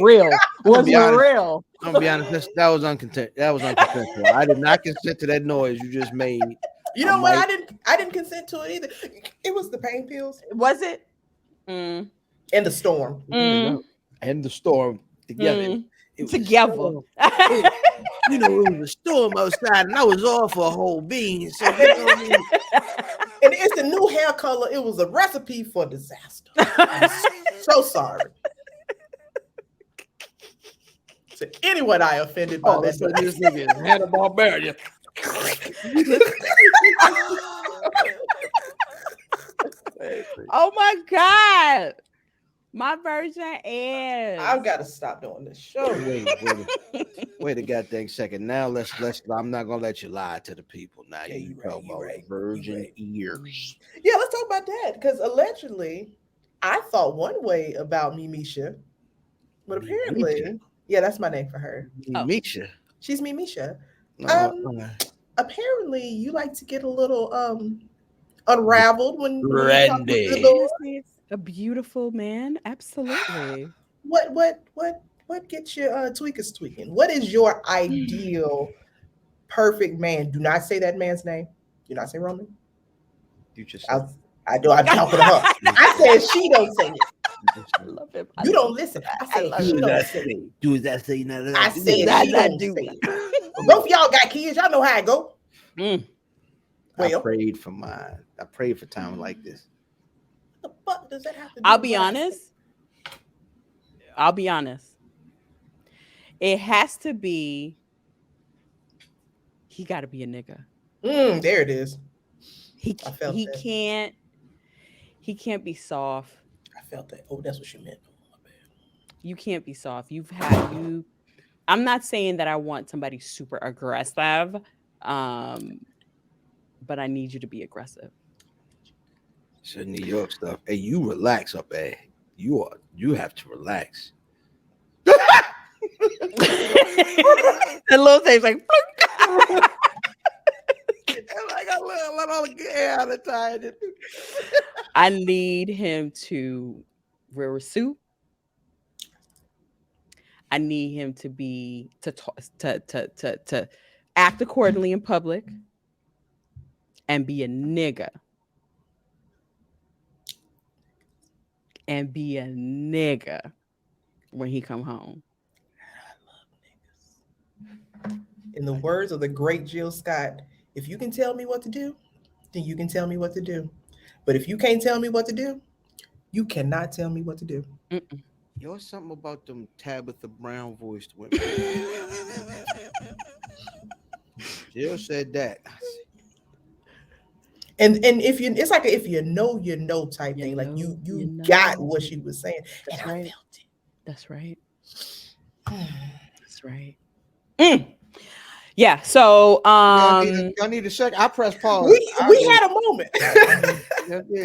real. Was real. I'm gonna be honest. That was unconsensual. I did not consent to that noise you just made. You know what? I didn't consent to it either. It was the pain pills. Was it? And the storm. And the storm together. Together. It was a storm outside, and I was off for a whole bean. So and it's the new hair color. It was a recipe for disaster. I'm so sorry. To anyone I offended by that. So this nigga is Hanna-Barbera. Oh my God. My version is. I've got to stop doing this show. Wait a goddamn second. Now let's. I'm not gonna let you lie to the people. Now Yeah, you talk about virgin ears. Yeah, let's talk about that, because allegedly, I thought one way about Mimisha, but apparently, yeah, that's my name for her. Mimisha. She's Mimisha. Apparently, you like to get a little unraveled when you talk with the Lord. A beautiful man, absolutely. What gets your tweakers tweaking? What is your ideal perfect man? Do not say that man's name. Do not say Roman. You just. I do. I'm talking to her. I said she don't say it. I love him. You don't listen. I said she don't say it. Do that say nothing? I said she don't say it. Both of y'all got kids. Y'all know how it go. Well, I prayed for time like this. What the fuck does that have to do? I'll be honest. It has to be. He got to be a nigga. There it is. He can't be soft. I felt that. Oh, that's what she meant. My bad. You can't be soft. I'm not saying that I want somebody super aggressive, but I need you to be aggressive. So New York stuff. Hey, you relax up there. You have to relax. The little thing's like I got a little air out of time. I need him to wear a suit. I need him to be to act accordingly in public and be a nigga. And be a nigga when he come home. In the words of the great Jill Scott, if you can tell me what to do, then you can tell me what to do. But if you can't tell me what to do, you cannot tell me what to do. Mm-mm. Yo, it's something about them Tabitha Brown voiced women. Jill said that. And if you, it's like a, if you know type You thing. Like know, you you know. got what she was saying, That's and I right. felt That's right. it. That's right. Yeah. So Y'all need a second. I pressed pause. We had a moment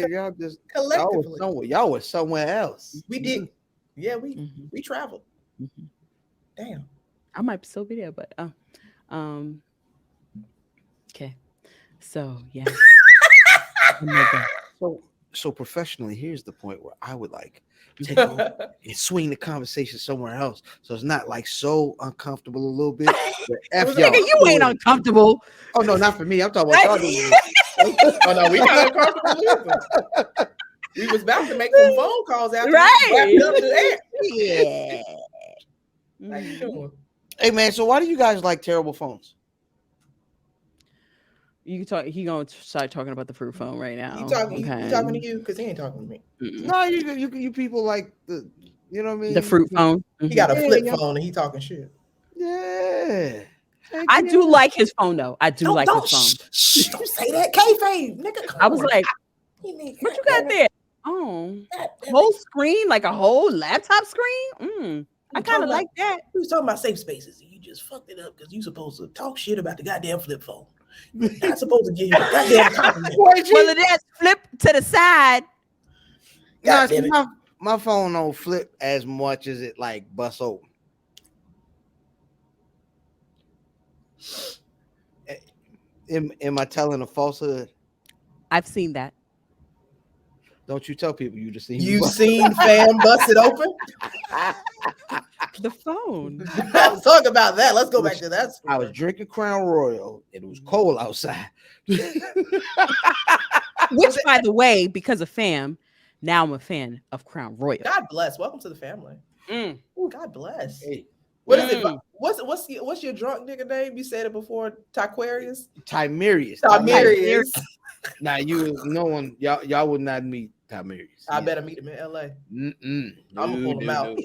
Y'all just collectively. y'all was somewhere else. We did. Yeah, we Mhm. traveled. Mhm. Damn. I might still be there, but okay. So yeah. So professionally, here's the point where I would like take over and swing the conversation somewhere else, so it's not like so uncomfortable a little bit. F y'all. Nigga, you ain't uncomfortable. Oh no, not for me. I'm talking about y'all. Oh no, we not uncomfortable either. We was about to make some phone calls after Right. we wrapped up the air. Yeah. How you doing? Hey man, so why do you guys like terrible phones? You can talk. He gonna start talking about the fruit phone right now. He talking to you because he ain't talking to me. No, you people like the, you know what I mean? The fruit phone. He got a flip Yeah. phone and he talking shit. Yeah. Heck I yeah. do like his phone though. I do like his phone. Shh, don't say that. Kayfabe, nigga. Come I was on. like, What what you got there? Oh, whole screen, like a whole laptop screen. I kind of like that. We was talking about safe spaces and you just fucked it up because you supposed to talk shit about the goddamn flip phone. You're not supposed to give you a goddamn compliment. Well, it is flip to the side. No, see, my phone don't flip as much as it like busts open. Am I telling a falsehood? I've seen that. Don't you tell people you just seen. You seen fam bust it open? The phone. Let's talk about that. Let's go back to that story. I was drinking Crown Royal. It was cold outside. Which, by the way, because of fam, now I'm a fan of Crown Royal. God bless. Welcome to the family. Ooh, God bless. Hey. What is it? What's your drunk nigga name? You said it before. Taquarius? Timerius. Now no one y'all would not meet Timerius. I better meet him in LA. I'm gonna pull him out.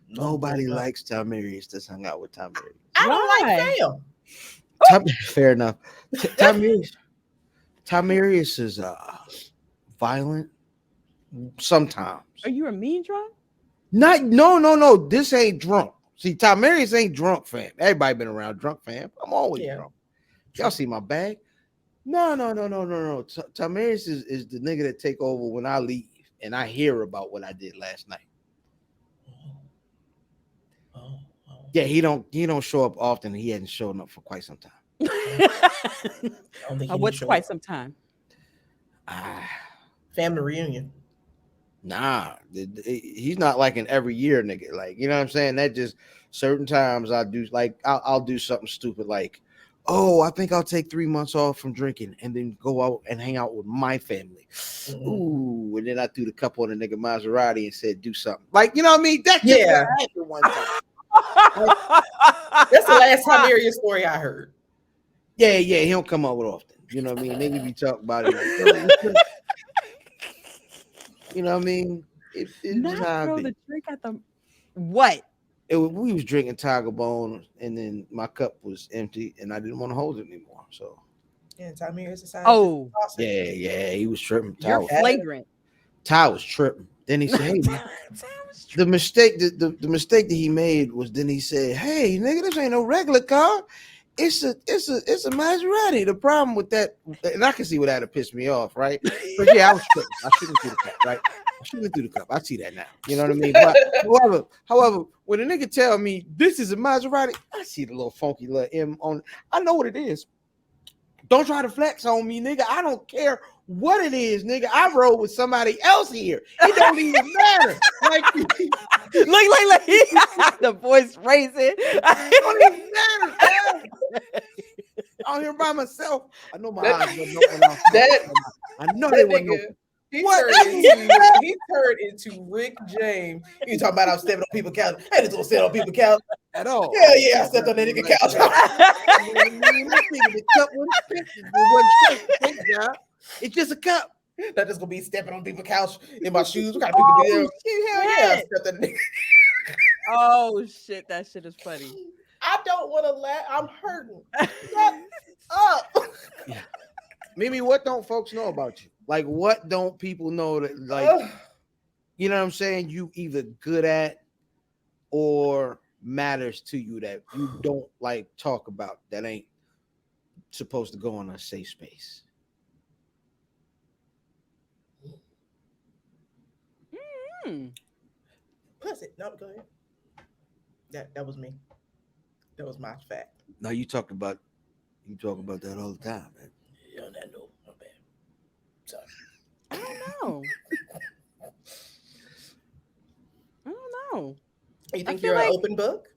No. Nobody likes Timerius that's hung out with Timerius. I don't like fam. Fair enough. Timerius is violent sometimes. Are you a mean drunk? No. This ain't drunk. See, Timerius ain't drunk, fam. Everybody been around drunk, fam. I'm always drunk. Y'all see my bag? No. Timerius is the nigga that take over when I leave and I hear about what I did last night. Yeah, he don't show up often. He hadn't shown up for quite some time. What's quite some time? Family reunion. Nah, he's not like an every year nigga. Like, you know what I'm saying? That just certain times I do, like I'll do something stupid like, oh, I think I'll take 3 months off from drinking and then go out and hang out with my family. Ooh, and then I threw the cup on the nigga Maserati and said, do something. Like, you know what I mean? That's just what happened one time. That's the last Timerius story I heard. Yeah, he don't come up with often. You know what I mean? Niggas be talking about it like, you know what I mean? Not throw the drink at the what? We was drinking Tiger Bone, and then my cup was empty, and I didn't want to hold it anymore. So, yeah, Timerius decided. Oh, yeah, he was tripping. You're flagrant. Ty was tripping. Then he said, "Hey, man, the mistake that he made was." Then he said, "Hey, nigga, this ain't no regular car. It's a Maserati." The problem with that, and I can see why that'd piss me off, right? But yeah, I was tripping. I shouldn't through the cup, right? I shouldn't through the cup. I see that now. You know what I mean? But however, when a nigga tell me this is a Maserati, I see the little funky little M on. I know what it is. Don't try to flex on me, nigga. I don't care what it is, nigga. I rode with somebody else here. It don't even matter. Like, look. The voice raising. it don't even matter, man. Out here by myself. I know my eyes were open. I know they were open. He What? turned into Rick James. You talking about I'm stepping on people's couch? I just don't step on people's couch At all. Hell yeah, I stepped on that nigga couch. It's just a cup. Not just gonna be stepping on people's couch in my shoes. What kind of people do that? Hell yeah, I stepped on that nigga. Oh shit, that shit is funny. I don't want to laugh. I'm hurting. Shut up. Yeah. Mimi, what don't folks know about you? Like, what don't people know that, like, you know what I'm saying? You either good at or matters to you that you don't like talk about that ain't supposed to go on a safe space. Pussy. No, go ahead. That was me. That was my fact. No, you talk about that all the time, man. Yeah, that no, my bad. Sorry. I don't know. You think you're an open book?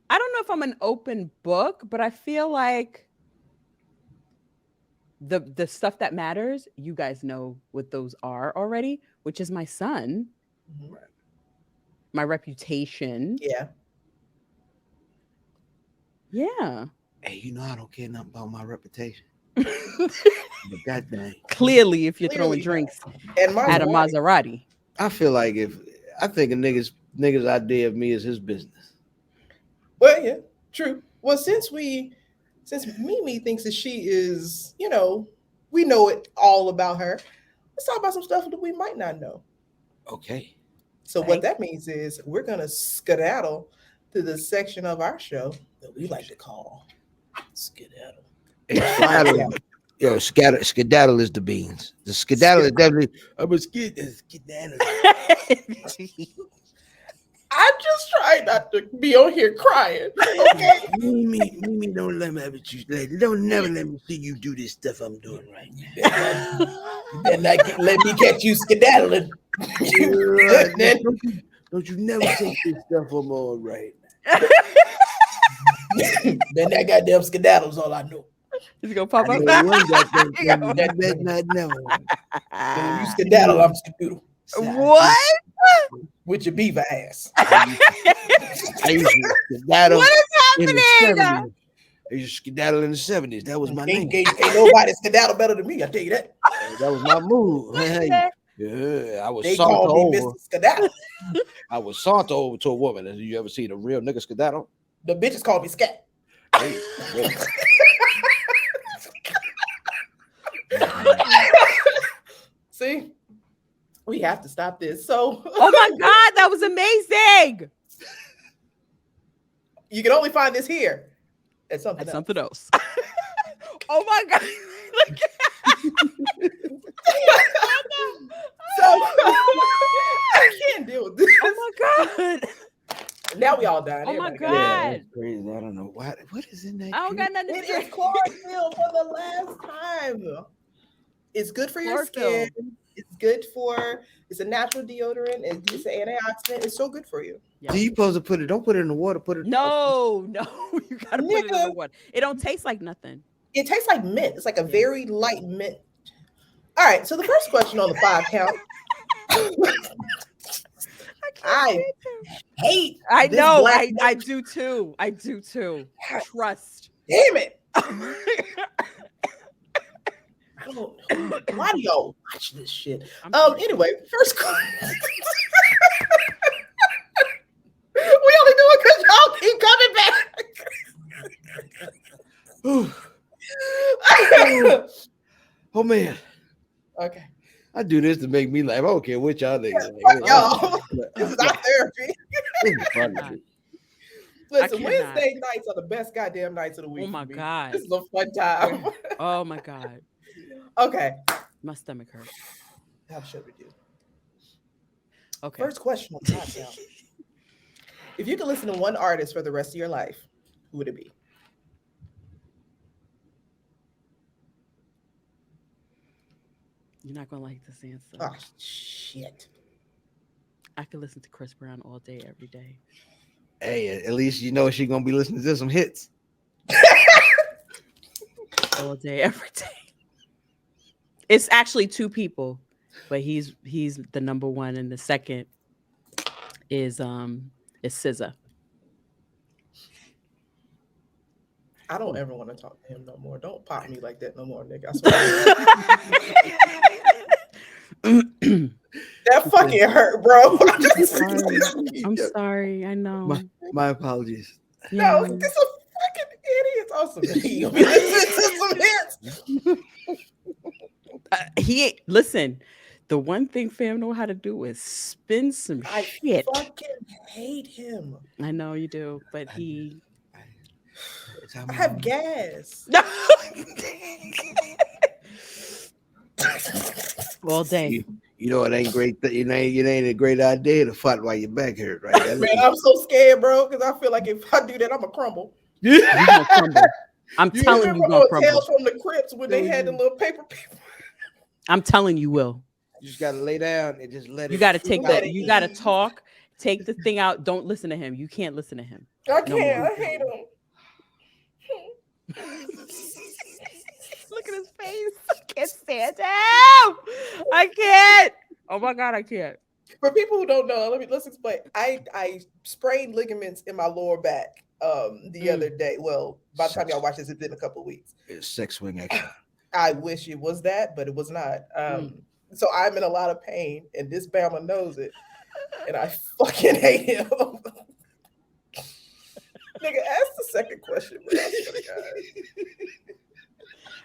I don't know if I'm an open book, but I feel like the stuff that matters, you guys know what those are already, which is my son, my reputation. Yeah. Hey, you know I don't care nothing about my reputation. But that dang. Clearly, if you're throwing drinks at a Maserati. I feel like I think a nigga's idea of me is his business. Well, yeah, true. Well, since Mimi thinks that she is, we know it all about her, let's talk about some stuff that we might not know. Okay. So what that means is we're going to skedaddle to the section of our show that we like to call skedaddle. Yo, skedaddle is the beans. The skedaddle is definitely. I'm a skedaddle. I'm just trying not to be on here crying. Okay. Mimi, don't let me have it. Don't never let me see you do this stuff I'm doing right now. And let me catch you skedaddling. Don't you never take this stuff I'm on right now. Then that goddamn skedaddle's all I know. He's gonna pop up. You skedaddle, I'm skedoodle. What? With your beaver ass. I used to skedaddle. What is happening? I used to skedaddle in the 70s. That was my name. Ain't nobody skedaddle better than me, I tell you that. That was my move. Yeah, I was they called me over. Mr. Skedaddle. I was saunter over to a woman. Have you ever seen a real nigga skedaddle? The bitches call me scat. Hey. See, we have to stop this. So, oh my God, that was amazing. You can only find this here at something else. Oh my God. So, I can't deal with this. Oh my God. Now we all dying. Oh my God. Yeah, that's crazy. I don't know what is in that. I don't got nothing to say. It is chlorophyll for the last time. It's good for your skin. It's good it's a natural deodorant. It's an antioxidant. It's so good for you. Yep. Do you supposed to put it? Don't put it in the water. Put it. No, you gotta put it in the water. It don't taste like nothing. It tastes like mint. It's like a very light mint. All right. So the first question on the 5 count. I hate. I know. I do too. I do too. Trust. Damn it. Why do y'all watch this shit? Anyway, first question. We only do it because y'all keep coming back. Oh man. Okay. I do this to make me laugh. I don't care what y'all think. Y'all, this is our therapy. Listen, Wednesday nights are the best goddamn nights of the week. Oh my God. This is a fun time. Oh my God. Okay. My stomach hurts. How should we do? Okay. First question on top now. If you could listen to one artist for the rest of your life, who would it be? You're not gonna like this answer. Oh shit. I could listen to Chris Brown all day, every day. Hey, at least you know she's gonna be listening to some hits. All day, every day. It's actually two people, but he's the number one, and the second is SZA. I don't ever want to talk to him no more. Don't pop me like that no more, nigga. I swear. That fucking hurt, bro. I'm sorry. I know. My apologies. No, this is a fucking idiot. Awesome. You'll be listening to some hits. Listen. The one thing fam know how to do is spin some shit. I fucking hate him. I know you do, but I have gas. All day. You know it ain't great. It ain't a great idea to fight while your back hurt, right? Man, I'm so scared, bro, because I feel like if I do that, I'm gonna crumble. You gonna crumble. I'm telling you, gonna crumble. Tales from the Crips when they had the little paper people. I'm telling you, will. You just gotta lay down and just let it. You gotta take that. You gotta talk. Take the thing out. Don't listen to him. You can't listen to him. I can't. I hate him. Look at his face. I can't stand him. I can't. Oh my god, I can't. For people who don't know, let's explain. I sprained ligaments in my lower back the other day. Well, by the time y'all watch this, it's been a couple of weeks. It's sex swing action. I wish it was that, but it was not. So I'm in a lot of pain, and this Bama knows it, and I fucking hate him. Nigga, ask the second question, bro.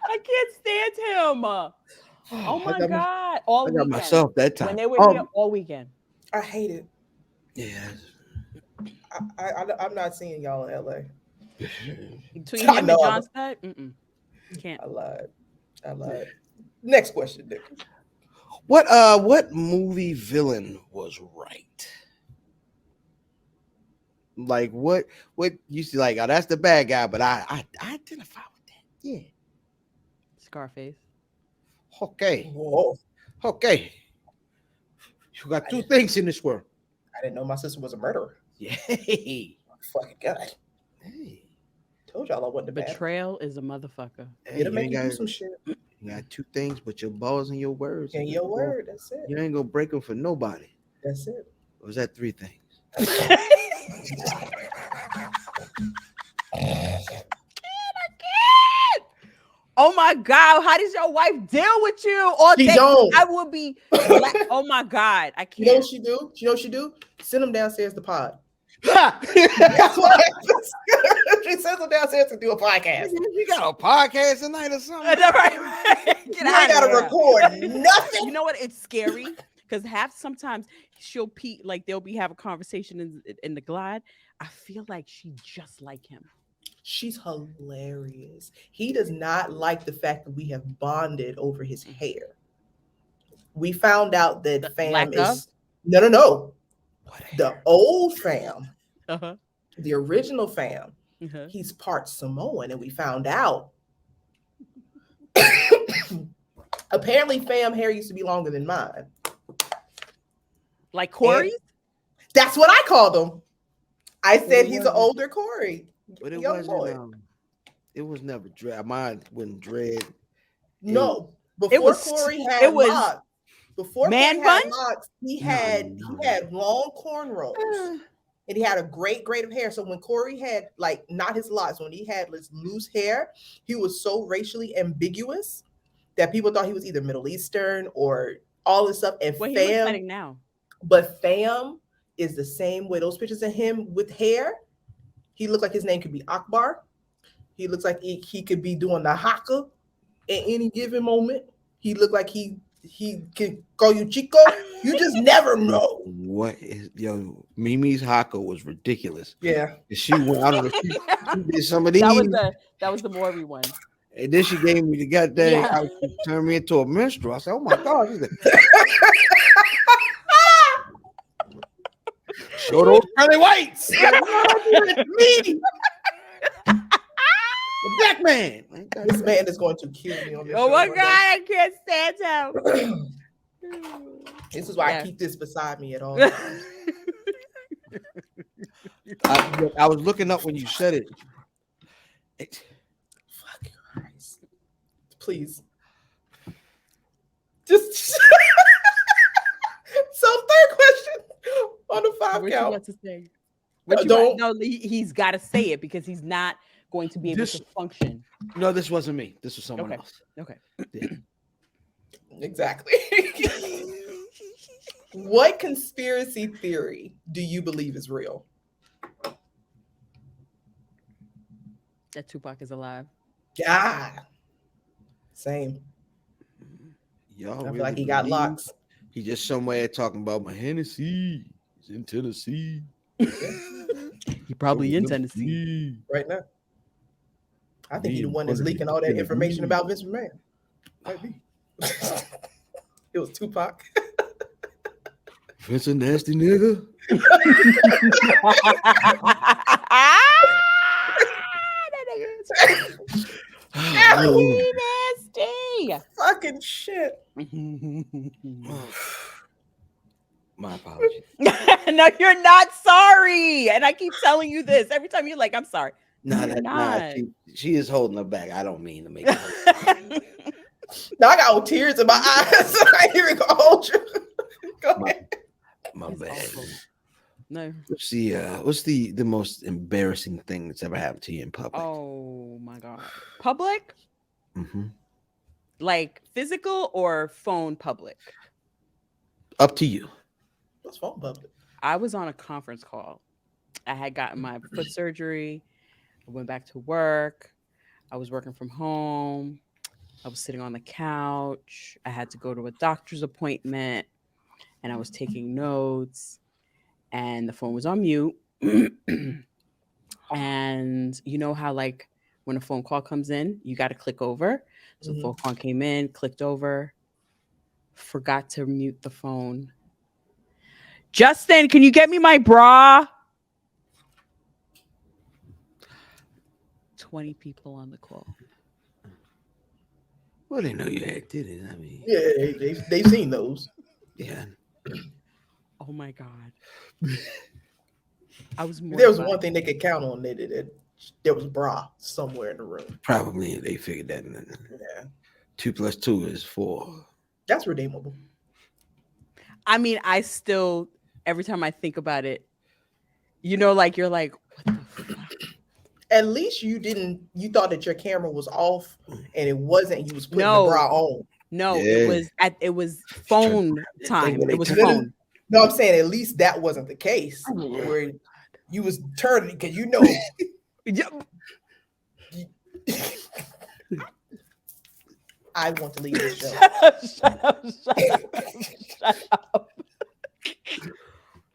I can't stand him. Oh my god! All weekend. Myself that time when they were here all weekend. I hate it. Yeah. I'm not seeing y'all in LA. Between him and John Scott, can't. I lied. Next question, Nick. What movie villain was right? Like what you see? Like, oh, that's the bad guy, but I identify with that. Yeah. Scarface. Okay. Whoa. Okay. You got two things in this world. I didn't know my sister was a murderer. Yay. Fucking God. Hey. Told y'all I wasn't the bad. Betrayal is a motherfucker. Hey, It'll make you do some shit. You got two things, but your balls and your words. And your word, that's it. You ain't gonna break them for nobody. That's it. Or was that three things? I can't. Oh my God. How does your wife deal with you all day? I will be oh my God. I can't. You know what she do? You know what she do? Send them downstairs to pod. She sends them downstairs to do a podcast. You got a podcast tonight or something? You ain't gotta record nothing. You know what? It's scary because sometimes she'll they'll be having a conversation in the glide. I feel like she just like him. She's hilarious. He does not like the fact that we have bonded over his hair. We found out that fam is no. The old fam, the original fam, he's part Samoan, and we found out. Apparently, fam hair used to be longer than mine. Like Corey? That's what I called him. I said he's an older Corey. But it wasn't. It was never dread. Mine wasn't dread. No, before Corey had locks. Before man he bun? had locks, he had long cornrows, and he had a great grade of hair. So when Corey had not his locks, when he had this loose hair, he was so racially ambiguous that people thought he was either Middle Eastern or all this stuff. And he looks like now. But fam is the same way. Those pictures of him with hair, he looked like his name could be Akbar. He looks like he could be doing the haka at any given moment. He looked like he can call you Chico. You just never know. What is Mimi's haka was ridiculous. Yeah. She went out of she did some of these. That was the Maury one. And then she gave me the goddamn turned me into a minstrel. I said, oh my God. Show those pearly whites. Me. black man. This man is going to kill me on this Oh show my one God, day. I can't stand him. This is why Yeah. I keep this beside me at all times. I was looking up when you said it. Fuck Christ. Please. Just so third question on the 5 What you count. want to say? What you Don't- want? No, he's got to say it because he's not going to be able to function. No, this wasn't me. This was someone Okay. else. Okay. Yeah. Exactly. What conspiracy theory do you believe is real? That Tupac is alive. God. Same. Y'all I feel like he got believe locks. He just somewhere talking about my Hennessy. He's in Tennessee. He probably in Tennessee. Right now. I think Me he's the and one that's Puerto leaking all that Rico. information about Vince McMahon. Might be. It was Tupac. Vince a nasty nigga. Nasty. Fucking shit. My apologies. No, you're not sorry. And I keep telling you this every time you're like, I'm sorry. Nah, You're nah, not. she is holding her back. I don't mean to make it hurt. Now I got old tears in my eyes. I ain't even gonna hold you. Go ahead. My It's bad. awful. No. What's the most embarrassing thing that's ever happened to you in public? Oh my God. Public? Mm-hmm. Like physical or phone public? Up to you. What's phone public? I was on a conference call. I had gotten my foot surgery. I went back to work. I was working from home. I was sitting on the couch. I had to go to a doctor's appointment and I was taking notes and the phone was on mute. And you know how like when a phone call comes in, you got to click over. So phone call came in, clicked over, forgot to mute the phone. Justin, can you get me my bra? 20 people on the call. Well, they know you had did it. I mean, Yeah, they've seen those. yeah. Oh my God. I was If there was mortified. one thing they could count on, there was bra somewhere in the room. Probably they figured that. Yeah, 2 + 2 is 4. that's redeemable. I mean, I still, every time I think about it, you know, like you're like, what the fuck? At least you thought that your camera was off and it wasn't. You was putting No. the bra on. No, Yeah. it was phone time. They It was turned- phone. No, I'm saying at least that wasn't the case where you was turning because you know. I want to leave this show. Shut up.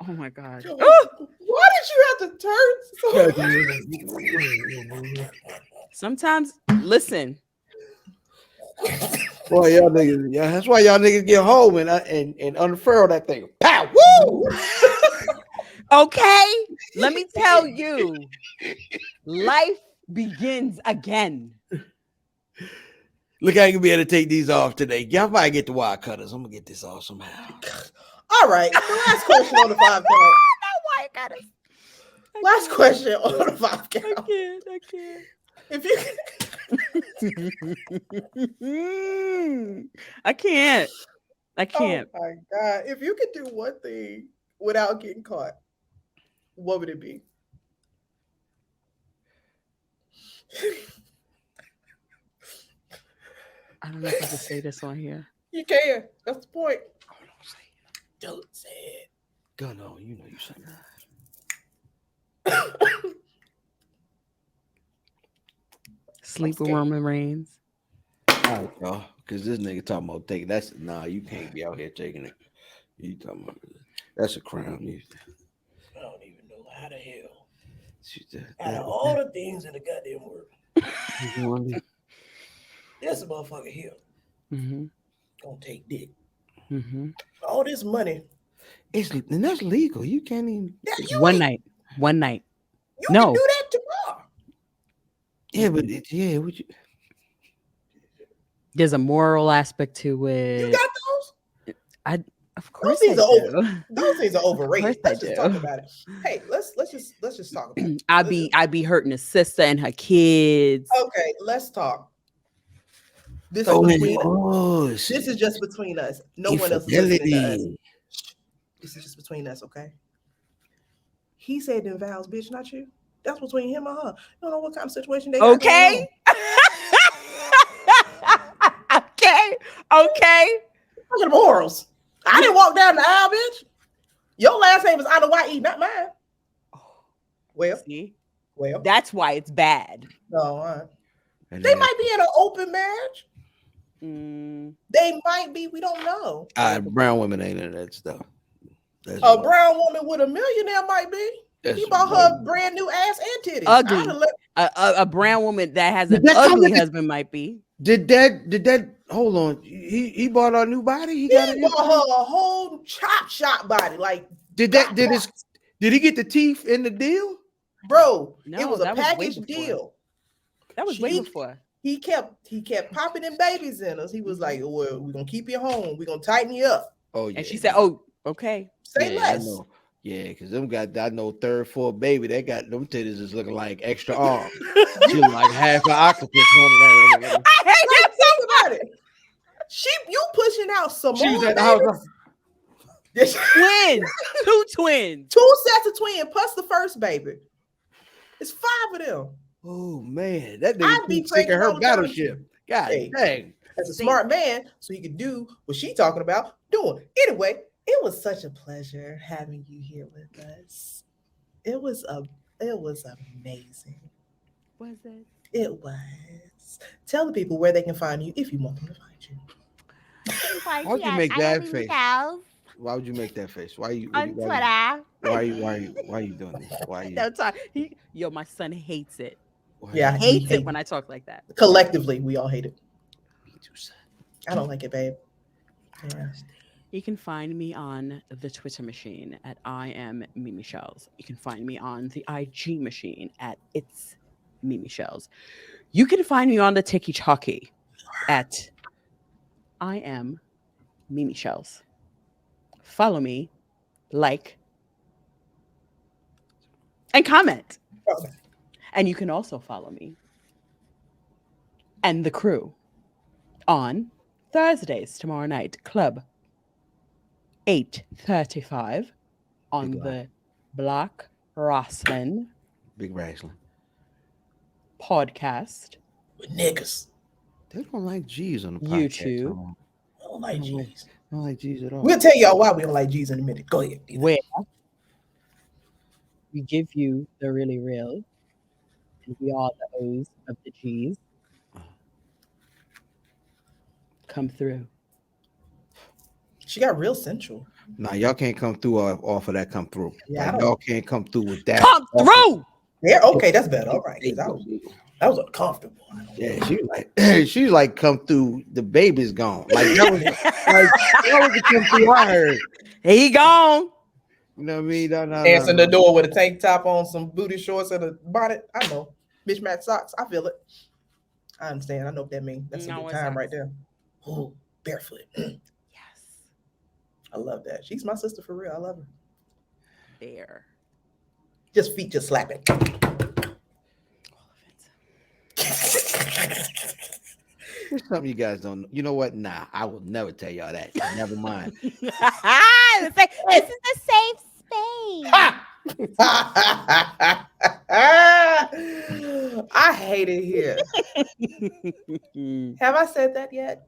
Oh my God. Why did you have to turn? Sometimes, listen, Boy, y'all niggas, yeah, that's why y'all niggas get home and unfurl that thing. Pow! Woo! okay? Let me tell you, life begins again. Look, I ain't gonna be able to take these off today. Y'all might get the wire cutters. I'm gonna get this off somehow. All right. The last question on the 5 count. Why I gotta? Last question on the 5 count. I can't. If you I can't. I can't. Oh my God. If you could do one thing without getting caught, what would it be? I don't know if I can say this on here. You can. That's the point. Don't say it. Go no, you know you said that. Sleep with Roman Reigns. All right, y'all, because this nigga talking about taking you can't be out here taking it. You talking about that's a crown. I don't even know how the hell. Out Out of all the things in the goddamn world, there's a motherfucker here gonna take dick. All this money. and that's legal. You can't even. One night. You No. can do that tomorrow. Yeah, but would you? There's a moral aspect to it. You got those? Of course, Those things I are do. Those things are overrated. Of course Let's I just do. talk about it. Hey, let's just talk about it. I'd be hurting his sister and her kids. Okay, let's talk. This is just between us. No one else is listening to us. This is just between us, okay? He said them vows, bitch, not you. That's between him and her. You don't know what kind of situation they got Okay. Okay. Look at the morals. I didn't walk down the aisle, bitch. Your last name is Anawai, not mine. Well, See? Well, that's why it's bad. No, they might be in an open marriage. They might be. We don't know. Brown women ain't in that stuff. That's a brown woman with a millionaire might be. He bought her brand new ass and titties. Ugly. A brown woman that has an ugly husband might be. Did that? Hold on. He bought her a new body. He bought her a whole chop shop body. Like did he get the teeth in the deal? Bro, No, it was a package deal. That was way before. He kept popping them babies in us. He was like, well, we're gonna keep you home. We're gonna tighten you up. Oh, yeah. And she said, oh, okay. Say less. I know. Yeah, because I know third, fourth baby, they got them titties is looking like extra arms. She was like half an octopus. I hate that. Think about it. You pushing out some she more was at the house. Twins. 2 twins. 2 sets of twins plus the first baby. It's 5 of them. Oh man, that I'd be nigga taking her battleship. God dang. As a smart man, so he could do what she talking about doing. Anyway, it was such a pleasure having you here with us. It was amazing. Was it? It was. Tell the people where they can find you if you want them to find you. Why would you make that face? Why would you make that face? Why you on Twitter? Why are you doing this? Why are you? Don't talk. Yo, my son hates it. Yeah, he hates it when I talk like that. Collectively, we all hate it. I don't like it, babe. Yeah. You can find me on the Twitter machine at I am Mimi Shells. You can find me on the IG machine at It's Mimi Shells. You can find me on the TikTok at I am Mimi Shells. Follow me, like, and comment. Okay. And you can also follow me and the crew on Thursdays tomorrow night, Club 8:35 on the Black Wrestling Big Wrestling podcast. With niggas. They don't like G's on the podcast. YouTube. I don't like G's. I don't like G's at all. We'll tell y'all why we don't like G's in a minute. Go ahead. Where we give you the really real, and we are the O's of the G's. Come through. She got real sensual. Nah, y'all can't come through off of that. Come through. Yeah, like, y'all can't come through with that. Come through. Yeah, okay, that's better. All right, that was uncomfortable. Yeah, she like come through. The baby's gone. Like that was the come through. I heard he gone. You know what I mean? Answering the door with a tank top on, some booty shorts, and a bonnet. I know, mismatched socks. I feel it. I understand. I know what that means. That's a good time right there. Oh, barefoot. Yes, I love that. She's my sister for real. I love her. There. Just feet just slapping. Here's something you guys don't know. You know what? Nah, I will never tell y'all that. Never mind. This is a safe space. I hate it here. Have I said that yet?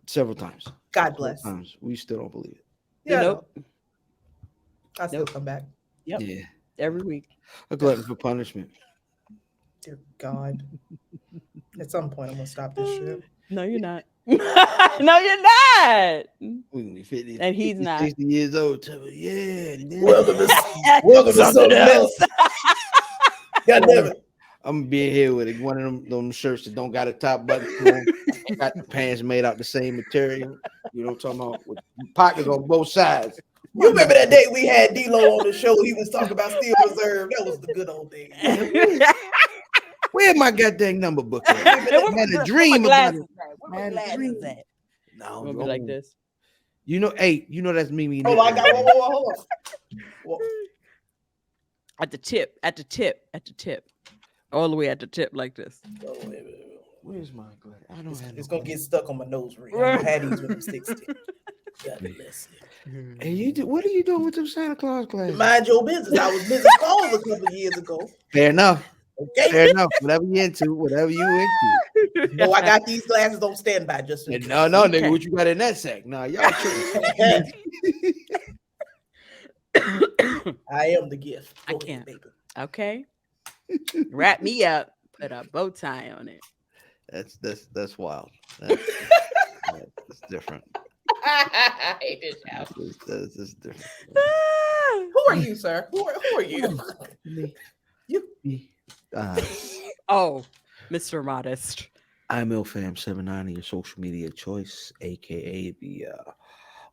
Several times. God bless. Several times. We still don't believe it. Yeah. Nope. I still come back. Yep. Yeah. Every week. A glutton for punishment. Dear God. At some point, I'm gonna stop this shit. No, you're not. No, you're not. We 50, and he's 50, not 60 years old. Yeah. Welcome to something else. God damn it. I'm gonna be here with one of them shirts that don't got a top button to them. Got the pants made out the same material. You know what I'm talking about? With pockets on both sides. You remember that day we had D-Lo on the show? He was talking about Steel Reserve. That was the good old days. Where my goddamn number book at? Man, a dream about it. Where my glasses at? No, It'll be like this. You know, hey, you know that's Mimi. Oh, I got hold on. Whoa. At the tip. All the way at the tip like this. Oh, wait. Where's my glass? I don't have. It's gonna get stuck on my nose ring. I had these with them 16. God bless you. Hey, what are you doing with them Santa Claus glasses? Mind your business. I was Mrs. Claus a couple of years ago. Fair enough. Okay. Fair enough. Whatever you into. No, I got these glasses on standby just in case. No, nigga, what you got in that sack? Nah, y'all tripping. I am the gift. I can't. Baby. Okay. Wrap me up. Put a bow tie on it. That's wild. That's different. I hate this house. That's different. Who are you, sir? Who are you? Me. Oh, Mr. Modest. I'm IlFam79, your social media choice, aka the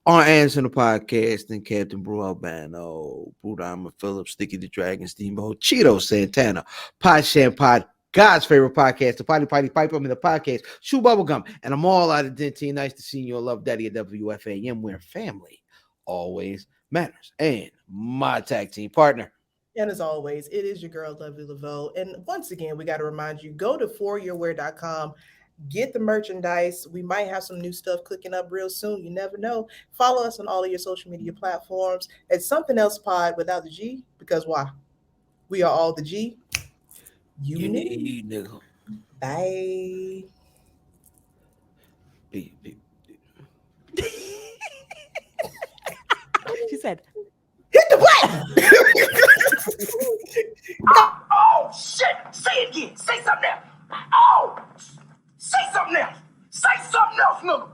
on Anderson the podcast, and Captain Brew Albano, Brew Diamond Phillips, Sticky the Dragon, Steamboat, Cheeto Santana, Pod Sham Pod, God's favorite podcast, the Potty Pipe Up in the podcast, Chew Bubblegum, and I'm all out of Dentine. Nice to see you, Love Daddy at WFAM, where family always matters. And my tag team partner. And as always, it is your girl, Lovely Laveau. And once again, we got to remind you, go to foryourwear.com, get the merchandise. We might have some new stuff cooking up real soon. You never know. Follow us on all of your social media platforms. It's Something Else Pod without the G, because why? We are all the G. You need, nigga. Bye. She said, hit the button. Oh, shit. Say it again. Say something else. Oh, say something else. Say something else, nigga.